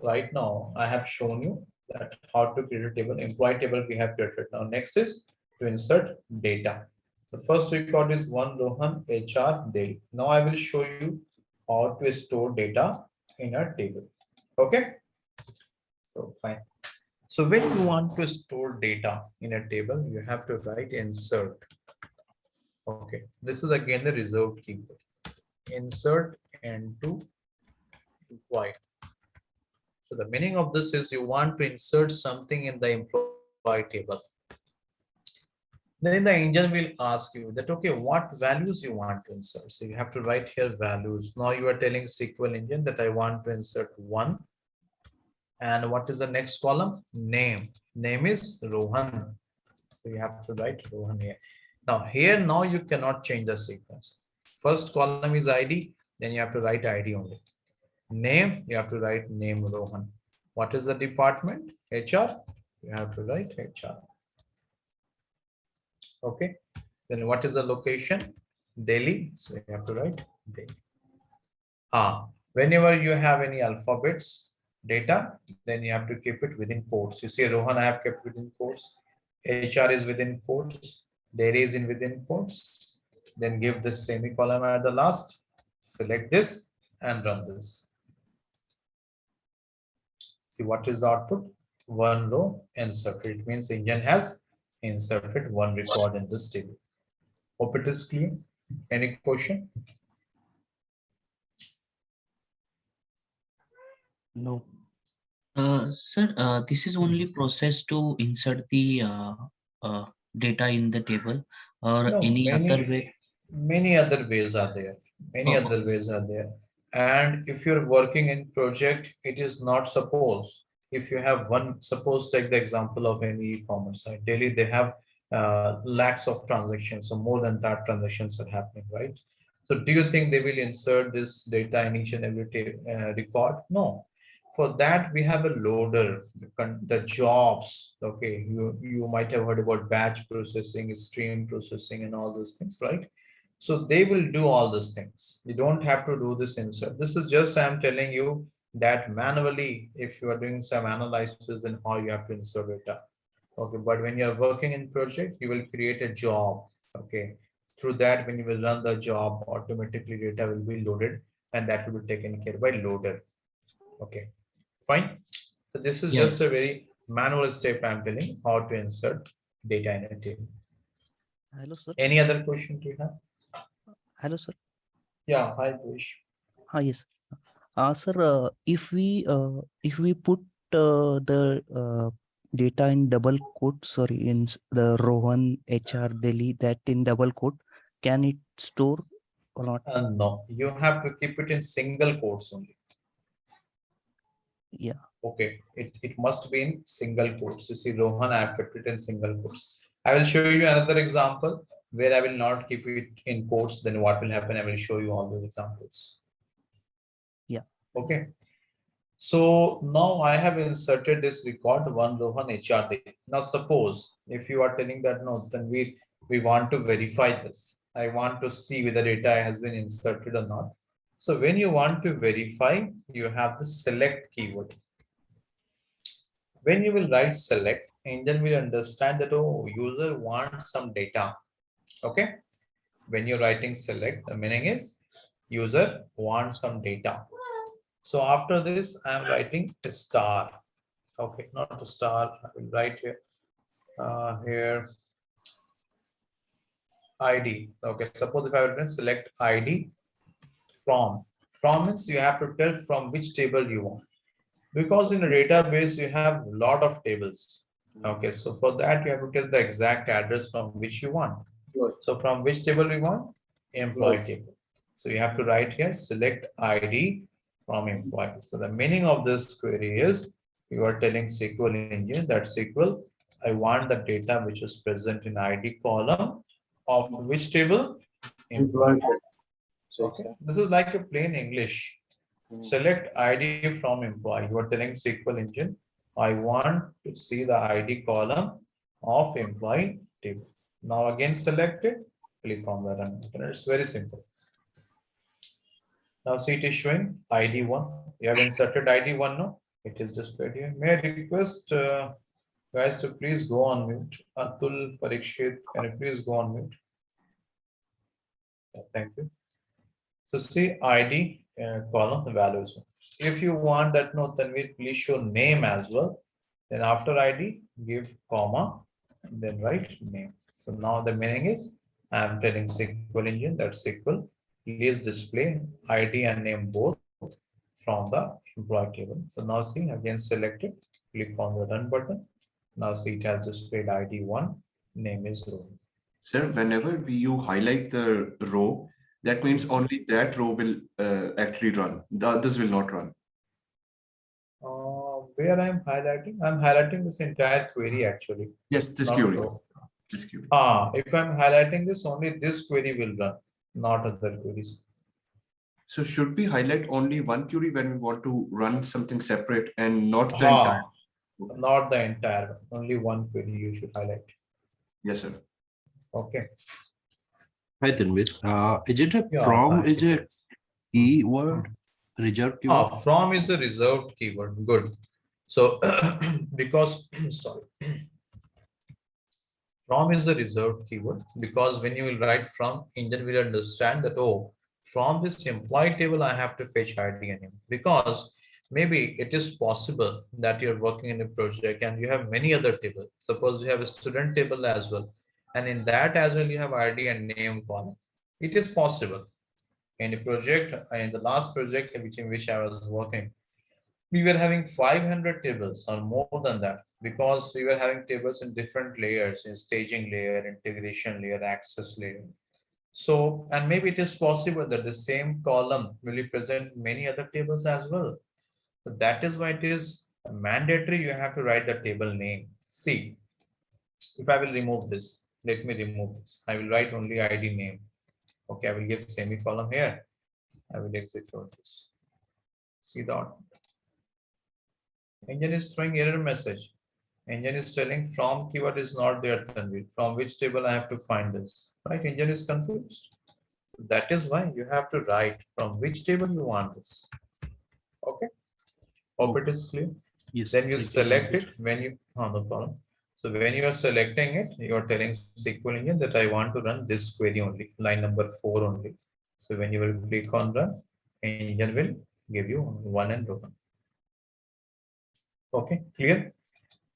Right now, I have shown you that how to create a table, employee table we have created. Now, next is to insert data. The first record is one Rohan HR Delhi. Now I will show you how to store data in a table. Okay. So fine. So when you want to store data in a table, you have to write insert. Okay. This is again the reserved keyword. Insert into employee. So the meaning of this is you want to insert something in the employee table. Then the engine will ask you that, okay, what values you want to insert. So you have to write here values. Now you are telling SQL engine that I want to insert 1. And what is the next column? Name. Name is Rohan. So you have to write Rohan here. Now you cannot change the sequence. First column is ID. Then you have to write ID only. Name, you have to write name Rohan. What is the department? HR. You have to write HR. Okay. Then what is the location? Delhi. So you have to write Delhi. Whenever you have any alphabets data, then you have to keep it within quotes. You see Rohan, I have kept within quotes. HR is within quotes. Delhi is in within quotes. Then give this semicolon at the last. Select this and run this. See what is the output? One row inserted. It means engine has inserted one record in this table. Hope it is clear. Any question? No. Sir, this is only process to insert the data in the table, or No, any other way? Many other ways are there. Many other ways are there. And if you're working in project, it is not suppose. If you have one, suppose take the example of any e-commerce site. Daily they have lakhs of transactions, so more than that transactions are happening, right? So do you think they will insert this data in each and every record? No. For that, we have a loader, the jobs. Okay, you might have heard about batch processing, stream processing, and all those things, right? So they will do all these things. You don't have to do this insert. This is just, I'm telling you that manually, if you are doing some analysis, then how you have to insert data. Okay, but when you're working in project, you will create a job. Okay, through that, when you will run the job, automatically data will be loaded and that will be taken care by loader. Okay, fine. So this is Yes. just a very manual step I'm telling how to insert data in a table. Hello, sir. Any other question do you have? Hello, sir. Yeah, hi, Push. Yes. Sir, if we put the data in double quote, sorry, in the Rohan HR Delhi, that in double quote, can it store or not? No, you have to keep it in single quotes only. Yeah. Okay, it must be in single quotes. You see, Rohan, I have kept it in single quotes. I will show you another example where I will not keep it in quotes. Then what will happen? I will show you all those examples. Yeah. Okay. So now I have inserted this record one Rohan HRD. Now suppose if you are telling that no, then we want to verify this. I want to see whether data has been inserted or not. So when you want to verify, you have the select keyword. When you will write select, engine will understand that, oh, user wants some data. Okay. When you're writing select, the meaning is user wants some data. So after this, I'm writing a star. Okay, not a star. I will write here. Here ID. Okay, suppose if I will select ID from means you have to tell from which table you want. Because in a database, you have a lot of tables. Okay, so for that, you have to tell the exact address from which you want. So from which table we want? Employee table. So you have to write here, select ID from employee. So the meaning of this query is you are telling SQL engine that SQL, I want the data which is present in ID column of which table? Employee. Okay. This is like a plain English. Select ID from employee. You are telling SQL engine, I want to see the ID column of employee table. Now again select it, click on the run button. It's very simple. Now see it is showing ID1. You have inserted ID1 now. It is displayed here. May I request guys to please go on mute. Atul, Parikshit, can you please go on mute? Yeah, thank you. So see ID column the values. If you want that note, then we please show name as well. Then after ID, give comma, and then write name. So now the meaning is I'm telling SQL engine that SQL please display ID and name both from the employee table. So now see again selected, click on the run button. Now see it has displayed ID1, name is Rohan. Sir, whenever you highlight the row, that means only that row will actually run. The others will not run. Where I'm highlighting this entire query actually. Yes, this not query. row. This query. If I'm highlighting this, only this query will run, not other queries. So should we highlight only one query when we want to run something separate and not the entire? Not the entire, only one query you should highlight. Yes, sir. Okay. Hi, Tanvir. Is it a Yeah, from hi. is a keyword, reserved keyword? From is a reserved keyword. Good. So because sorry. From is a reserved keyword because when you will write from, engine will understand that, oh, from this employee table, I have to fetch ID and name. Because maybe it is possible that you're working in a project and you have many other tables. Suppose you have a student table as well. And in that as well, you have ID and name column. It is possible. In a project, in the last project in which I was working, we were having 500 tables or more than that because we were having tables in different layers, in staging layer, integration layer, access layer. So, and maybe it is possible that the same column will represent many other tables as well. So that is why it is mandatory. You have to write the table name. See, if I will remove this, let me remove this. I will write only ID name. Okay, I will give semicolon here. I will execute this. See that. Engine is throwing error message. Engine is telling from keyword is not there, Tanvir. From which table I have to find this? Right? Engine is confused. That is why you have to write from which table you want this. Okay. Hope it is clear. Yes. Then you I can select read it when you, no problem. So when you are selecting it, you are telling SQL engine that I want to run this query only, line number 4 only. So when you will click on run, engine will give you one and Rohan. Okay, clear?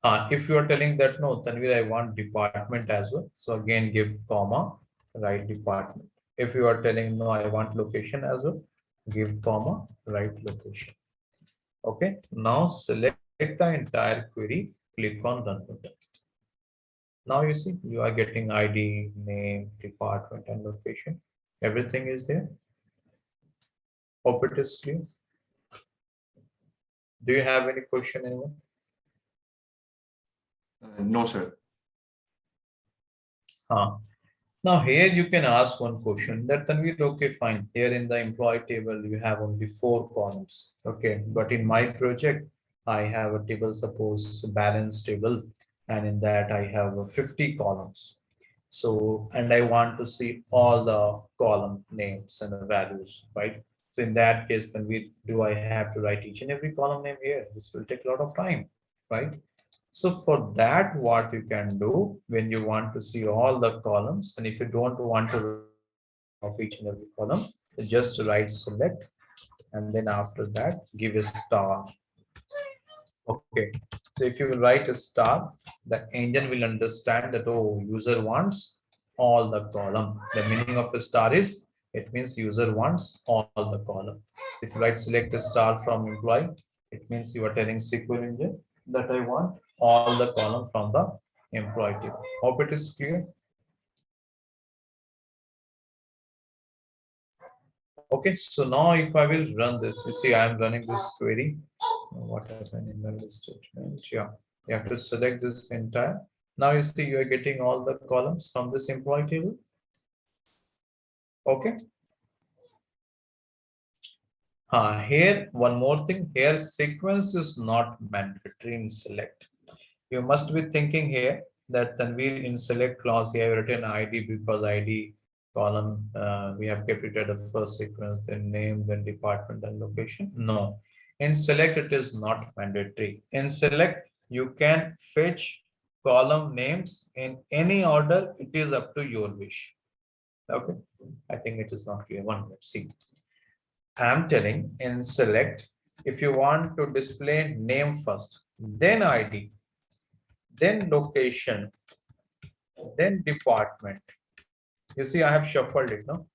If you are telling that no, Tanvir, I want department as well. So again, give comma, write department. If you are telling no, I want location as well, give comma, write location. Okay, now select the entire query, click on run button. Now you see you are getting ID, name, department, and location. Everything is there. Hope it is clear. Do you have any question, anyone? No, sir. Now here you can ask one question that Tanvir, okay, fine. Here in the employee table, you have only 4 columns. Okay, but in my project, I have a table, suppose balance table, and in that I have 50 columns. So, and I want to see all the column names and the values, right? So in that case, then do I have to write each and every column name here? This will take a lot of time, right? So for that, what you can do when you want to see all the columns, and if you don't want to of each and every column, just write select, and then after that, give a star. Okay, so if you will write a star, the engine will understand that, oh, user wants all the column. The meaning of a star is, it means user wants all the column. If you write select a star from employee, it means you are telling SQL engine that I want all the column from the employee table. Hope it is clear. Okay, so now if I will run this, you see I am running this query. What happened in the statement? Yeah, you have to select this entire. Now you see you are getting all the columns from this employee table. Okay. Here, one more thing, here sequence is not mandatory in select. You must be thinking here that Tanvir in select clause here written ID because ID column we have kept it at the first sequence, then name, then department and location. No, in select it is not mandatory. In select you can fetch column names in any order. It is up to your wish. Okay, I think it is not clear. One minute, see. I'm telling in select, if you want to display name first, then ID, then location, then department. You see, I have shuffled it, no?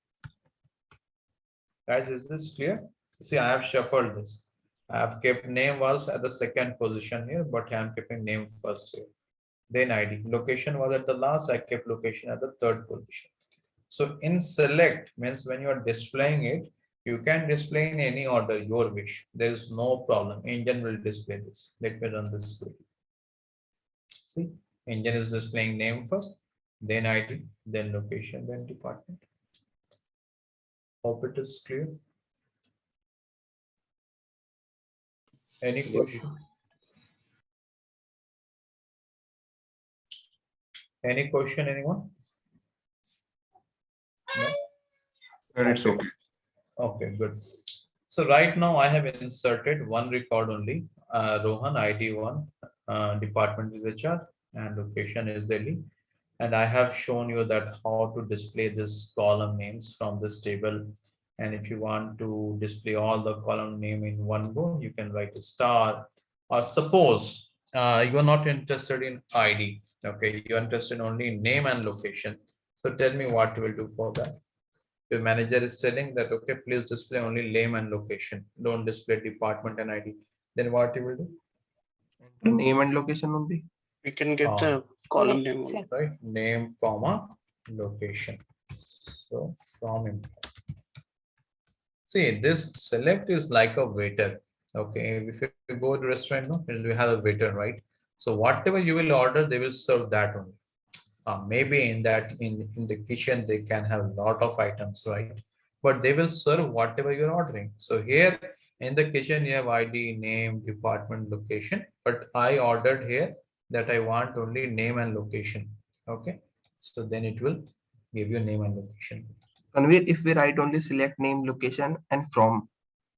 Guys, is this clear? See, I have shuffled this. I have kept name was at the second position here, but I am keeping name first here. Then ID. Location was at the last, I kept location at the third position. So in select means when you are displaying it, you can display in any order, your wish. There is no problem. Engine will display this. Let me run this query. See, engine is displaying name first, then ID, then location, then department. Hope it is clear. Any question? Any question, anyone? No? It's okay. Okay, good. So right now I have inserted one record only, Rohan ID 1, department is HR and location is Delhi. And I have shown you that how to display this column names from this table. And if you want to display all the column name in one go, you can write a star. Or suppose you are not interested in ID. Okay, you are interested only in name and location. So tell me what you will do for that. Your manager is telling that, okay, please display only name and location. Don't display department and ID. Then what you will do? Name and location only. We can give the column name. Right, name, comma, location. So from employee. See, this select is like a waiter. Okay, if you go to restaurant, no, we have a waiter, right? So whatever you will order, they will serve that only. Maybe in that in the kitchen they can have a lot of items, right? But they will serve whatever you're ordering. So here in the kitchen you have ID, name, department, location, but I ordered here that I want only name and location. Okay, so then it will give you name and location. Tanvir, if we write only select name, location, and from,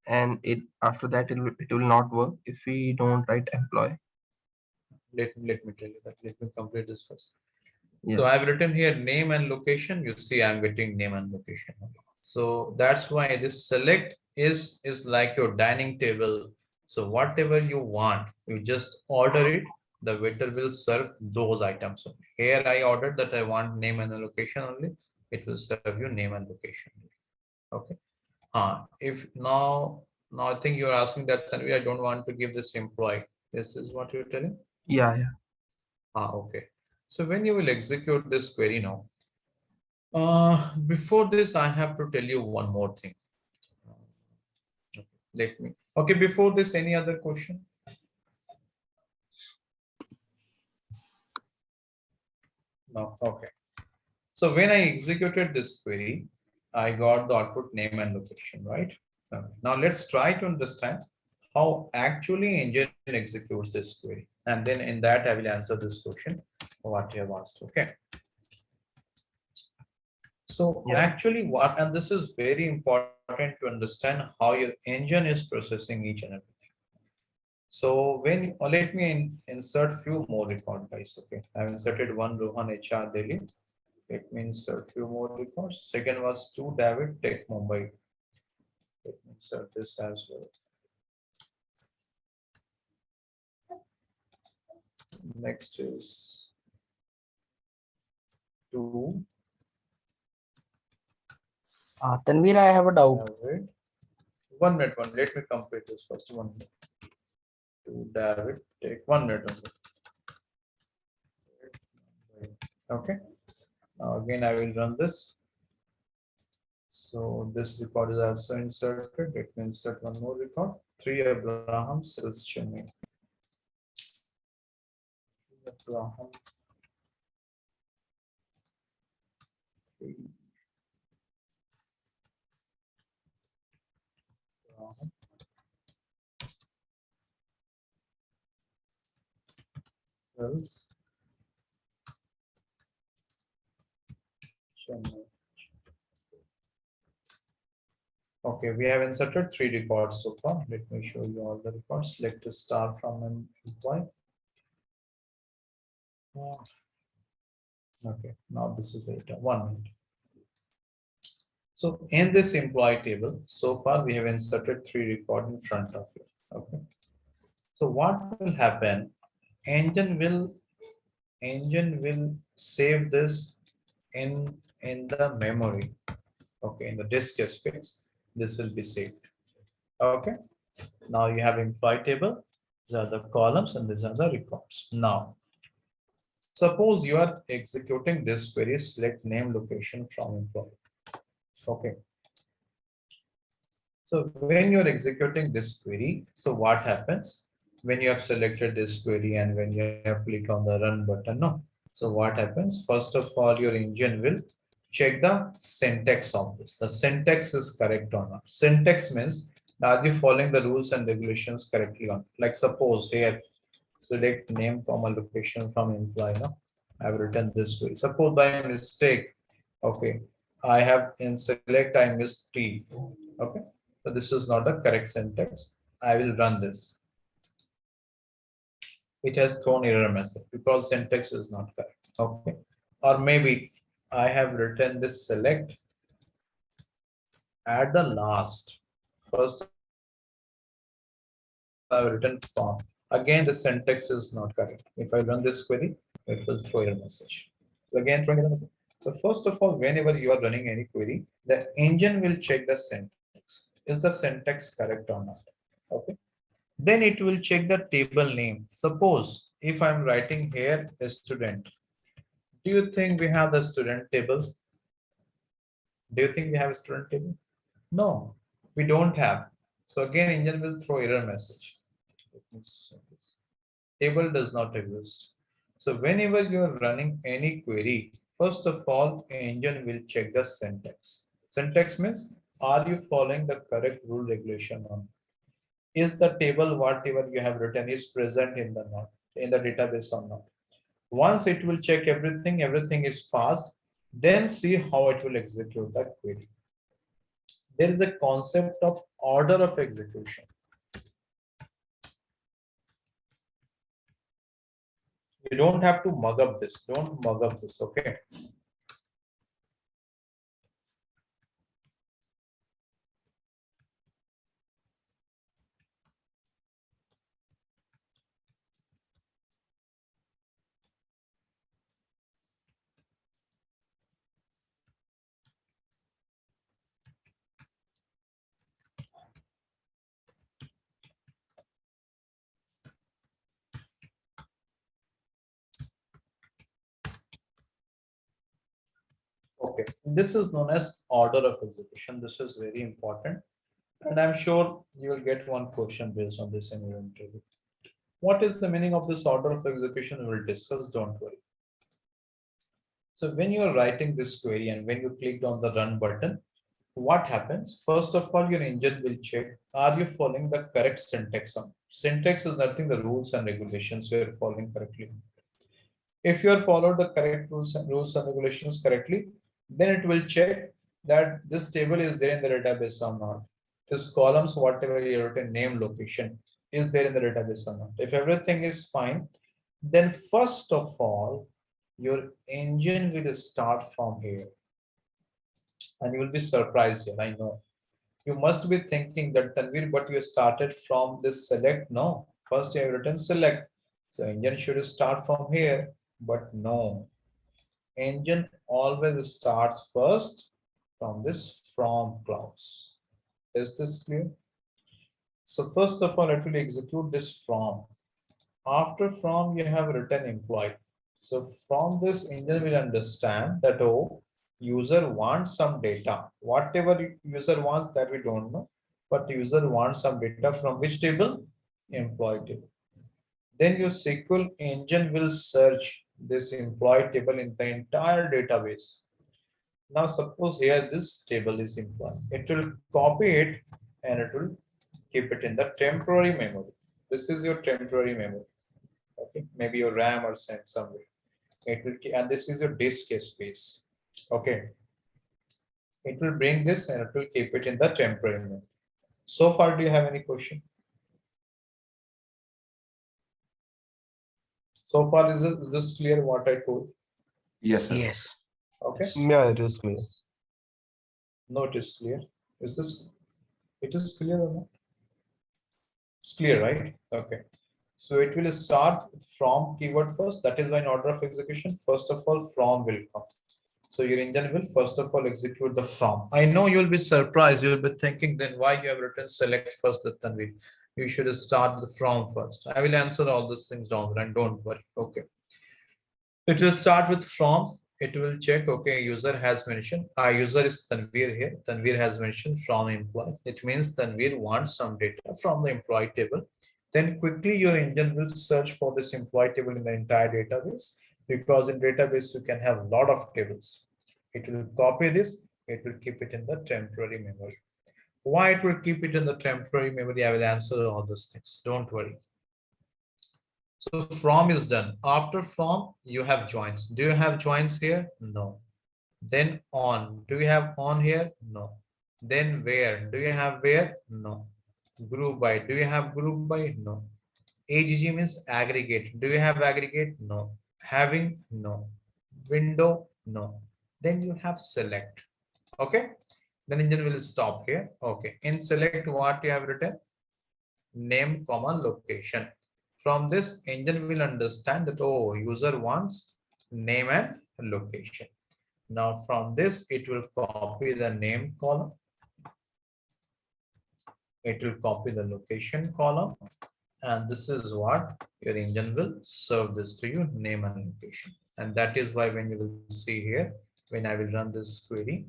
and it after that it will not work if we don't write employee. Let me tell you that. Let me complete this first. Yeah. So I've written here name and location. You see, I'm getting name and location. So that's why this select is like your dining table. So whatever you want, you just order it. The waiter will serve those items only. Here I ordered that I want name and the location only. It will serve you name and location. Okay. If now I think you're asking that, Tanvi, I don't want to give this employee. This is what you're telling? Yeah. Okay. So when you will execute this query now, before this, I have to tell you one more thing. Okay, before this, any other question? No, okay. So when I executed this query, I got the output name and location, right? Okay. Now let's try to understand how actually engine executes this query. And then in that, I will answer this question, what you have asked, okay? So actually what, and this is very important to understand how your engine is processing each and everything. So when, let me insert few more record guys, okay? I've inserted one Rohan HR Delhi. Let me insert few more records. Second was 2 David Tech Mumbai. Let me insert this as well. Next is 2. Tanvir, I have a doubt. David. 1 minute, let me complete this first. 1 minute. 2 David, take 1 minute only. Okay. Now again, I will run this. So this record is also inserted. Let me insert one more record. 3 Abraham Sales Chennai. Abraham. 3. Abraham. Sales Chennai. Okay, we have inserted 3 records so far. Let me show you all the records. Select a star from an employee. Okay, now this is it. 1 minute. So in this employee table, so far we have inserted 3 records in front of you. Okay. So what will happen? Engine will save this in the memory. Okay, in the disk space. This will be saved. Okay. Now you have employee table. These are the columns and these are the records. Now, suppose you are executing this query, select name location from employee. Okay. So when you're executing this query, so what happens when you have selected this query and when you have clicked on the run button? No. So what happens? First of all, your engine will check the syntax of this. The syntax is correct or not. Syntax means, are you following the rules and regulations correctly on? Like suppose here, select name, comma, location from employee. No, I've written this way. Suppose by mistake, okay, I have in select, I missed T. Okay, so this is not a correct syntax. I will run this. It has thrown error message because syntax is not correct. Okay, or maybe I have written this select at the last. First, I've written from. Again, the syntax is not correct. If I run this query, it will throw error message. So again, throwing error message. So first of all, whenever you are running any query, the engine will check the syntax. Is the syntax correct or not? Okay. Then it will check the table name. Suppose if I'm writing here a student, do you think we have the student table? Do you think we have a student table? No, we don't have. So again, engine will throw error message. Table does not exist. So whenever you are running any query, first of all, engine will check the syntax. Syntax means, are you following the correct rule regulation or not? Is the table whatever you have written is present in the database or not? Once it will check everything is fast, Then see how it will execute that query. There is a concept of order of execution. You don't have to mug up this. Don't mug up this, okay? Okay, this is known as order of execution. This is very important. And I'm sure you will get one question based on this in your interview. What is the meaning of this order of execution? We will discuss, don't worry. So when you are writing this query and when you clicked on the run button, what happens? First of all, your engine will check, are you following the correct syntax? Syntax is nothing, the rules and regulations you are following correctly. If you are followed the correct rules and regulations correctly, then it will check that this table is there in the database or not. This columns, whatever you written, name, location, is there in the database or not. If everything is fine, then first of all, your engine will start from here. And you will be surprised here, I know. You must be thinking that Tanvir, but you started from this select. No, first you have written select. So engine should start from here, but no. Engine always starts first from this from clause. Is this clear? So first of all, it will execute this from. After from, you have written employee. So from this, engine will understand that, oh, user wants some data. Whatever user wants, that we don't know, but user wants some data from which table? Employee table. Then your SQL engine will search this employee table in the entire database. Now suppose here this table is employee. It will copy it and it will keep it in the temporary memory. This is your temporary memory. Okay, maybe your RAM or somewhere. It will, and this is your disk space. Okay, it will bring this and it will keep it in the temporary memory. So far, do you have any question? So far, is this clear what I told? Yes, sir. Yes. Okay. Yeah, it is clear. No, it is clear. Is this? It is clear or not? It's clear, right? Okay. So it will start from keyword first. That is why in order of execution, first of all, from will come. So your engine will first of all execute the from. I know you'll be surprised. You'll be thinking then why you have written select first, the Tanvir. You should start the from first. I will answer all these things down and don't worry. Okay. It will start with from. It will check, okay, user has mentioned, our user is Tanvir here. Tanvir has mentioned from employee. It means Tanvir wants some data from the employee table. Then quickly your engine will search for this employee table in the entire database, because in database you can have a lot of tables. It will copy this, it will keep it in the temporary memory. Why it will keep it in the temporary memory? I will answer all those things. Don't worry. So from is done. After from, you have joins. Do you have joins here? No. Then on. Do you have on here? No. Then where? Do you have where? No. Group by. Do you have group by? No. AGG means aggregate. Do you have aggregate? No. Having? No. Window? No. Then you have select. Okay. Then engine will stop here. Okay. In select, what you have written? Name, comma, location. From this, engine will understand that, oh, user wants name and location. Now from this, it will copy the name column. It will copy the location column. And this is what your engine will serve this to you, name and location. And that is why when you will see here, when I will run this query,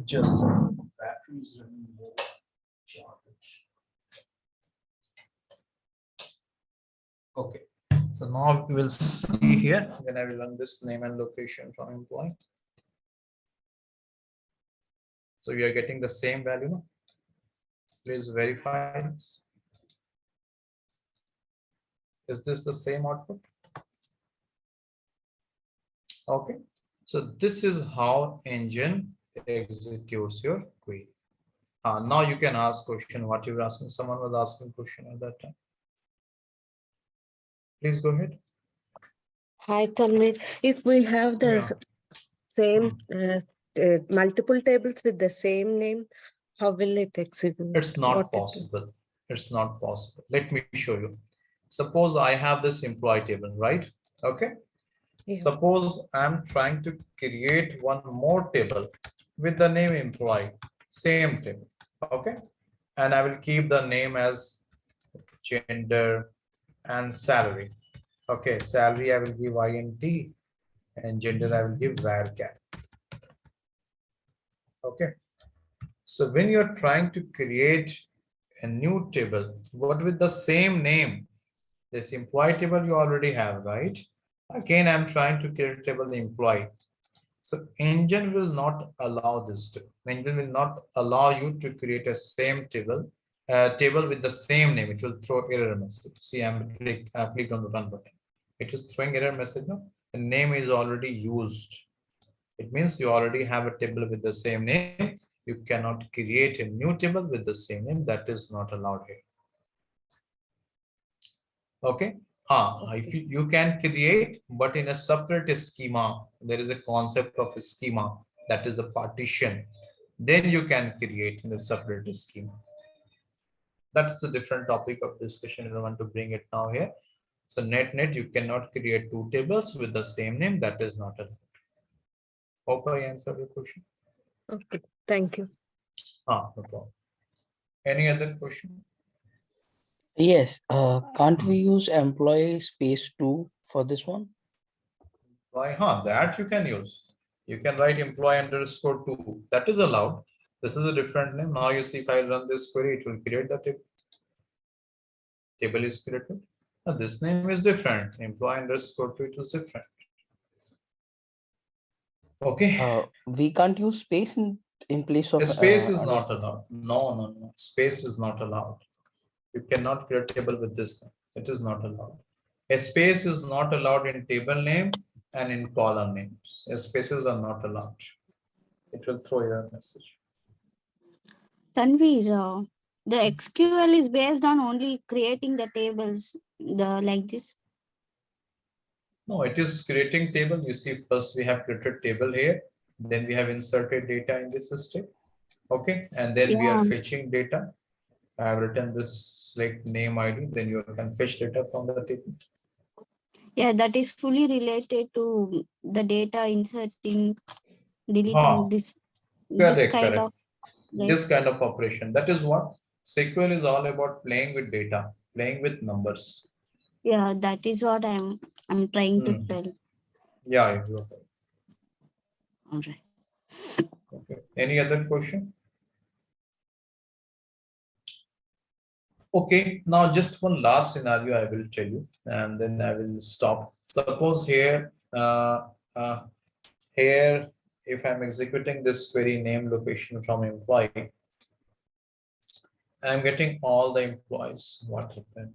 just batteries running low charge. Okay, so now we will see here when I will run this name and location from employee. So you are getting the same value now. Please verify this. Is this the same output? Okay. So this is how engine executes your query. Now you can ask question. What you were asking? Someone was asking question at that time. Please go ahead. Hi, Tanvir. If we have the same multiple tables with the same name, how will it execute? It's not possible. It's not possible. Let me show you. Suppose I have this employee table, right? Okay. Yeah. Suppose I'm trying to create one more table with the name employee, same table. Okay. And I will keep the name as gender and salary. Okay. Salary I will give INT and gender I will give varchar. Okay. So when you're trying to create a new table, but with the same name, this employee table you already have, right? Again, I'm trying to create a table employee. So engine will not allow this to. Engine will not allow you to create a same table, table with the same name. It will throw error message. See, I'm clicked on the run button. It is throwing error message now. The name is already used. It means you already have a table with the same name. You cannot create a new table with the same name. That is not allowed here. Okay. If you can create, but in a separate schema, there is a concept of a schema, that is a partition. Then you can create in a separate schema. That's a different topic of discussion. I don't want to bring it now here. So net, you cannot create two tables with the same name. That is not allowed. Hope I answered your question. Okay, thank you. No problem. Any other question? Yes, can't we use employee space 2 for this one? Why? That you can use. You can write employee underscore 2. That is allowed. This is a different name. Now you see if I run this query, it will create the table. Table is created. Now this name is different. Employee underscore 2, it was different. Okay. We can't use space in place of a space is not allowed. No. Space is not allowed. You cannot create a table with this name. It is not allowed. A space is not allowed in table name and in column names. Spaces are not allowed. It will throw error message. Tanvir, the SQL is based on only creating the tables, like this. No, it is creating table. You see, first we have created table here. Then we have inserted data in this system. Okay, and then we are fetching data. I have written this like name ID. Then you can fetch data from the table. Yeah, that is fully related to the data inserting, deleting this kind of. Right? This kind of operation. That is what SQL is all about: playing with data, playing with numbers. Yeah, that is what I'm trying to tell. Yeah, exactly. All right. Okay. Any other question? Okay, now just one last scenario I will tell you, and then I will stop. Suppose here, if I'm executing this query name location from employee, I'm getting all the employees. What happened?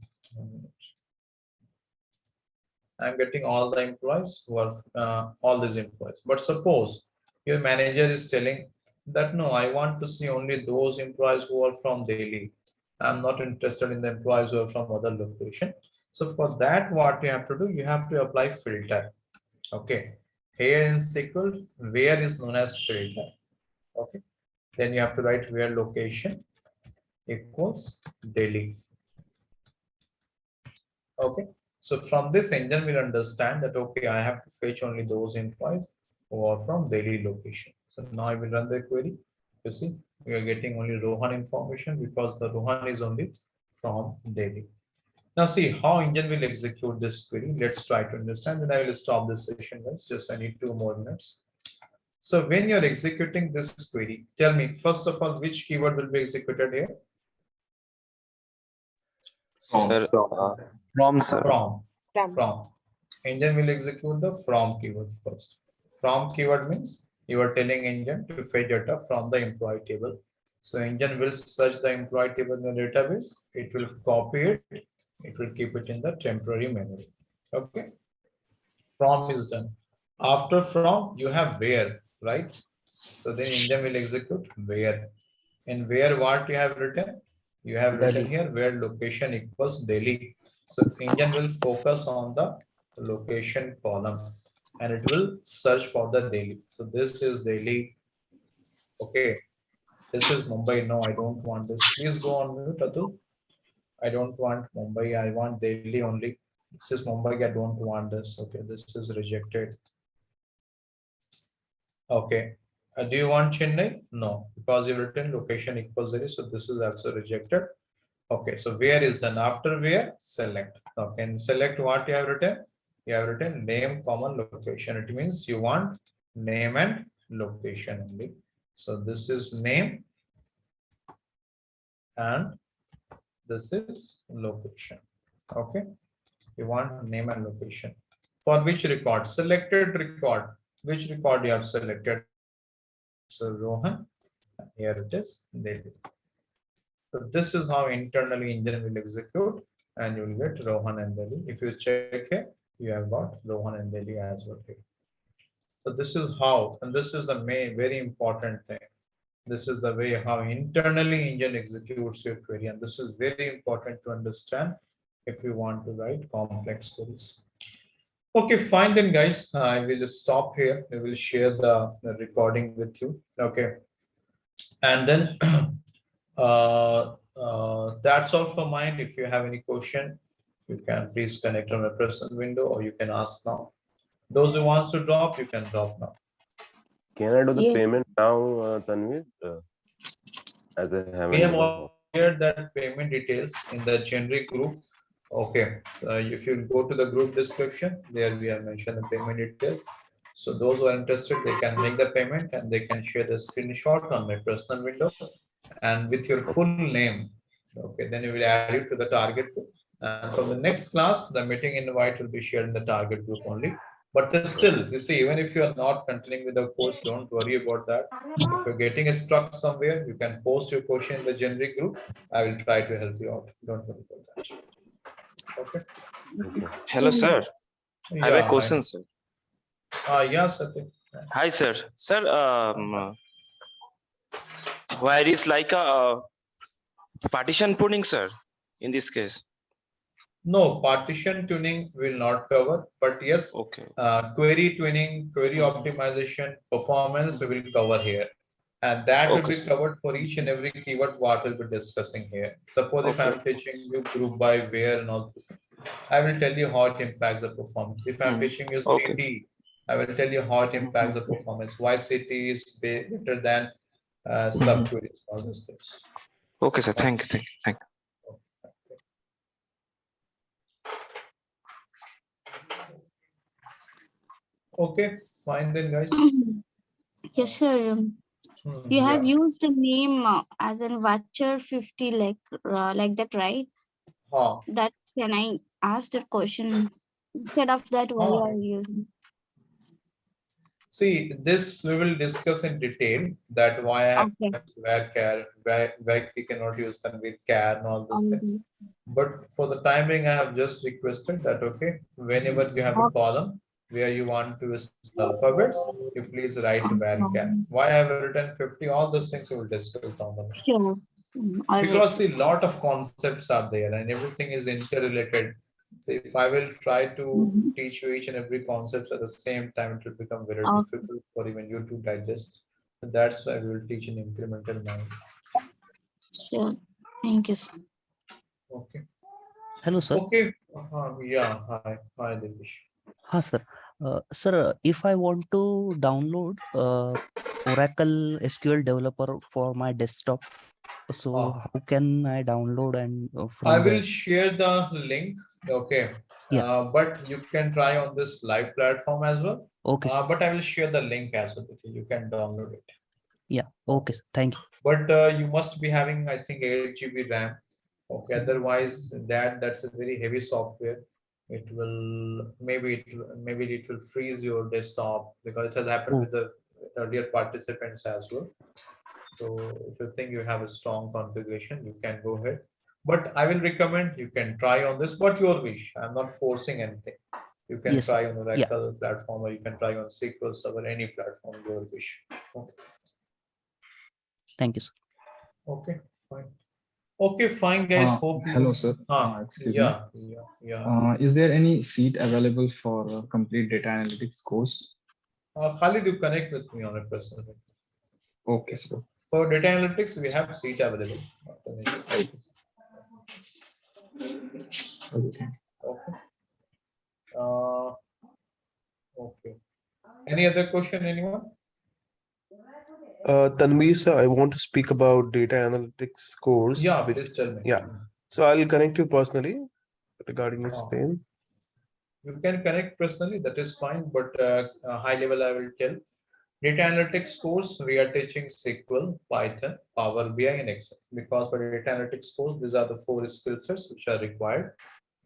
I'm getting all the employees who are all these employees. But suppose your manager is telling that no, I want to see only those employees who are from Delhi. I'm not interested in the employees who are from other location. So for that, what you have to do, you have to apply filter. Okay. Here in SQL, where is known as filter. Okay. Then you have to write where location equals Delhi. Okay. So from this, engine will understand that, okay, I have to fetch only those employees who are from Delhi location. So now I will run the query. You see, we are getting only Rohan information because the Rohan is only from Delhi. Now see how engine will execute this query. Let's try to understand. Then I will stop this session, guys. Just I need 2 more minutes. So when you're executing this query, tell me, first of all, which keyword will be executed here? Sir, From. Engine will execute the from keyword first. From keyword means you are telling engine to fetch data from the employee table. So engine will search the employee table in the database. It will copy it It will keep it in the temporary memory. Okay. From is done. After from, you have where, right? So then engine will execute where. In where what you have written? You have written Delhi. here where location equals Delhi. So engine will focus on the location column and it will search for the Delhi. So this is Delhi. Okay. This is Mumbai. No, I don't want this. Please go on mute, Atul. I don't want Mumbai. I want Delhi only. This is Mumbai. I don't want this. Okay, this is rejected. Okay. Do you want Chennai? No, because you've written location equals 0. So this is also rejected. Okay, so where is done? After where? Select. Okay, and select what you have written. You have written name, common location. It means you want name and location only. So this is name and this is location. Okay, you want name and location. For which record? Selected record. Which record you have selected? So Rohan, here it is Delhi. So this is how internally engine will execute and you will get Rohan and Delhi. If you check here, you have got Rohan and Delhi as well here. So this is how, and this is the main very important thing. This is the way how internally engine executes your query, and this is very important to understand if you want to write complex queries. Okay, fine then, guys. I will stop here. I will share the recording with you. Okay, and then that's all for mine. If you have any question, you can please connect on my personal window, or you can ask now. Those who wants to drop, you can drop now. Can I do the Yes. payment now, Tanvir? As I haven't. We have shared that payment details in the generic group. Okay, so if you go to the group description, there we have mentioned the payment details. So those who are interested, they can make the payment and they can share the screenshot on my personal window and with your full name. Okay, then you will add it to the target group. And from the next class, the meeting invite will be shared in the target group only. But still, you see, even if you are not continuing with the course, don't worry about that. If you're getting stuck somewhere, you can post your question in the generic group. I will try to help you out. Don't worry about that. Okay. Hello, sir. I have a question, sir. Yes, Satya. Hi, sir. Sir, where is like a partition pruning, sir, in this case? No, partition tuning will not cover, but yes, query tuning, query optimization, performance we will cover here. And that will be covered for each and every keyword what we'll be discussing here. Suppose if I'm teaching you group by where and all these things, I will tell you how it impacts the performance. If I'm teaching you CT, I will tell you how it impacts the performance. Why CT is better than subqueries, all those things. Okay, sir. Thank you. Thank you. Okay, fine then, guys. Yes, sir. You have used the name as in Watcher 50 like that, right? That can I ask the question instead of that? Why you are using? See, this we will discuss in detail. That why I have where care, why we cannot use them with care and all those things. But for the timing, I have just requested that whenever you have a column where you want to use alphabets, you please write varchar. Why I have written 50, all those things we will discuss on them. Sure. Because see, lot of concepts are there and everything is interrelated. So if I will try to teach you each and every concept at the same time, it will become very difficult for even you to digest. So that's why we will teach in incremental manner. Sure. Thank you, sir. Okay. Hello, sir. Okay. Yeah. Hi, Devish. Hi, sir. Sir, if I want to download Oracle SQL Developer for my desktop, so how can I download and I will share the link. Okay. But you can try on this live platform as well. Okay. But I will share the link as well with you. You can download it. Yeah. Okay. Thank you. But you must be having, I think, 8 GB RAM. Okay. Otherwise, that's a very heavy software. It will maybe it will freeze your desktop because it has happened with the earlier participants as well. So if you think you have a strong configuration, you can go ahead. But I will recommend you can try on this, but your wish. I'm not forcing anything. You can Yes, sir. try on Yeah. Oracle platform, or you can try on SQL Server, any platform, your wish. Okay. Thank you, sir. Okay, fine. Okay, fine, guys. Hope you. Hello, sir. Excuse me. Is there any seat available for a complete data analytics course? Khalid, you connect with me on a personal level. Okay, sir. For data analytics, we have seat available. Okay. Okay. Okay. Any other question, anyone? Tanveer sir, I want to speak about data analytics course. Yeah, please tell me. Yeah. So I'll connect you personally regarding the Oh. same. You can connect personally, that is fine, but high level I will tell. Data analytics course, we are teaching SQL, Python, Power BI, and Excel. Because for data analytics course, these are the 4 skill sets which are required.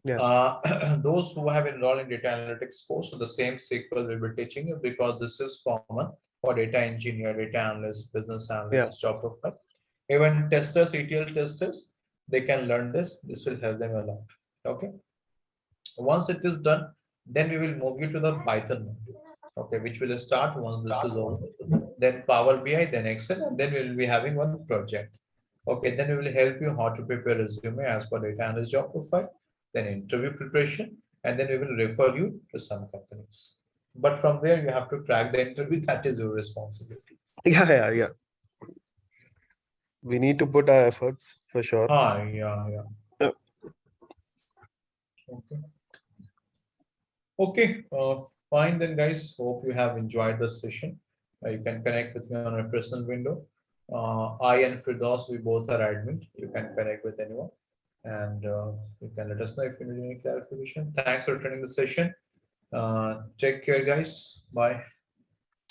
Yeah. Those who have enrolled in data analytics course, so the same SQL will be teaching you, because this is common for data engineer, data analyst, business analyst, job profile. Even testers, ETL testers, they can learn this. This will help them a lot. Okay. Once it is done, then we will move you to the Python module. Okay, which will start once this is over. Then Power BI, then Excel, and then we will be having one project. Okay, then we will help you how to prepare resume as per data analyst job profile, then interview preparation, and then we will refer you to some companies. But from there, you have to crack the interview. That is your responsibility. Yeah. We need to put our efforts for sure. Yeah. Okay. Okay, fine then, guys. Hope you have enjoyed the session. You can connect with me on a personal window. I and Firdaus, we both are admin. You can connect with anyone, and you can let us know if you need any clarification. Thanks for attending the session. Take care, guys. Bye.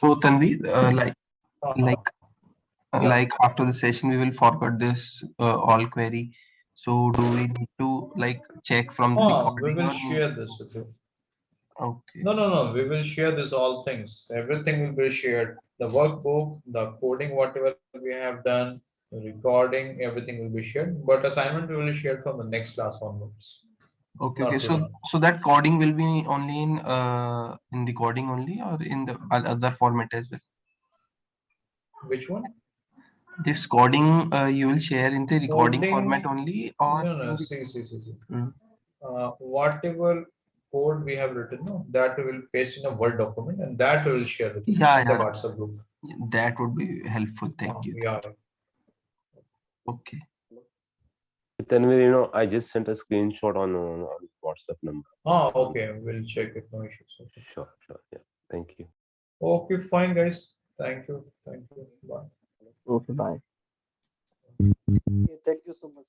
So Tanvi, like after the session, we will forward this all query. So do we need to check from the We recording? will share this with you. Okay. No. We will share this all things. Everything will be shared. The workbook, the coding, whatever we have done, the recording, everything will be shared. But assignment we will share from the next class onwards. Okay. Not today. So that coding will be only in recording only, or in the other format as well? Which one? This coding you will share in the recording Coding- format only, or No. See. Whatever code we have written, no, that we will paste in a Word document, and that we will share with you in the WhatsApp group. That would be helpful. Thank you. Yeah. Okay. Then I just sent a screenshot on WhatsApp number. Okay. We'll check it. No issues. Okay. Sure. Yeah. Thank you. Okay, fine, guys. Thank you. Bye. Okay, bye. Thank you so much.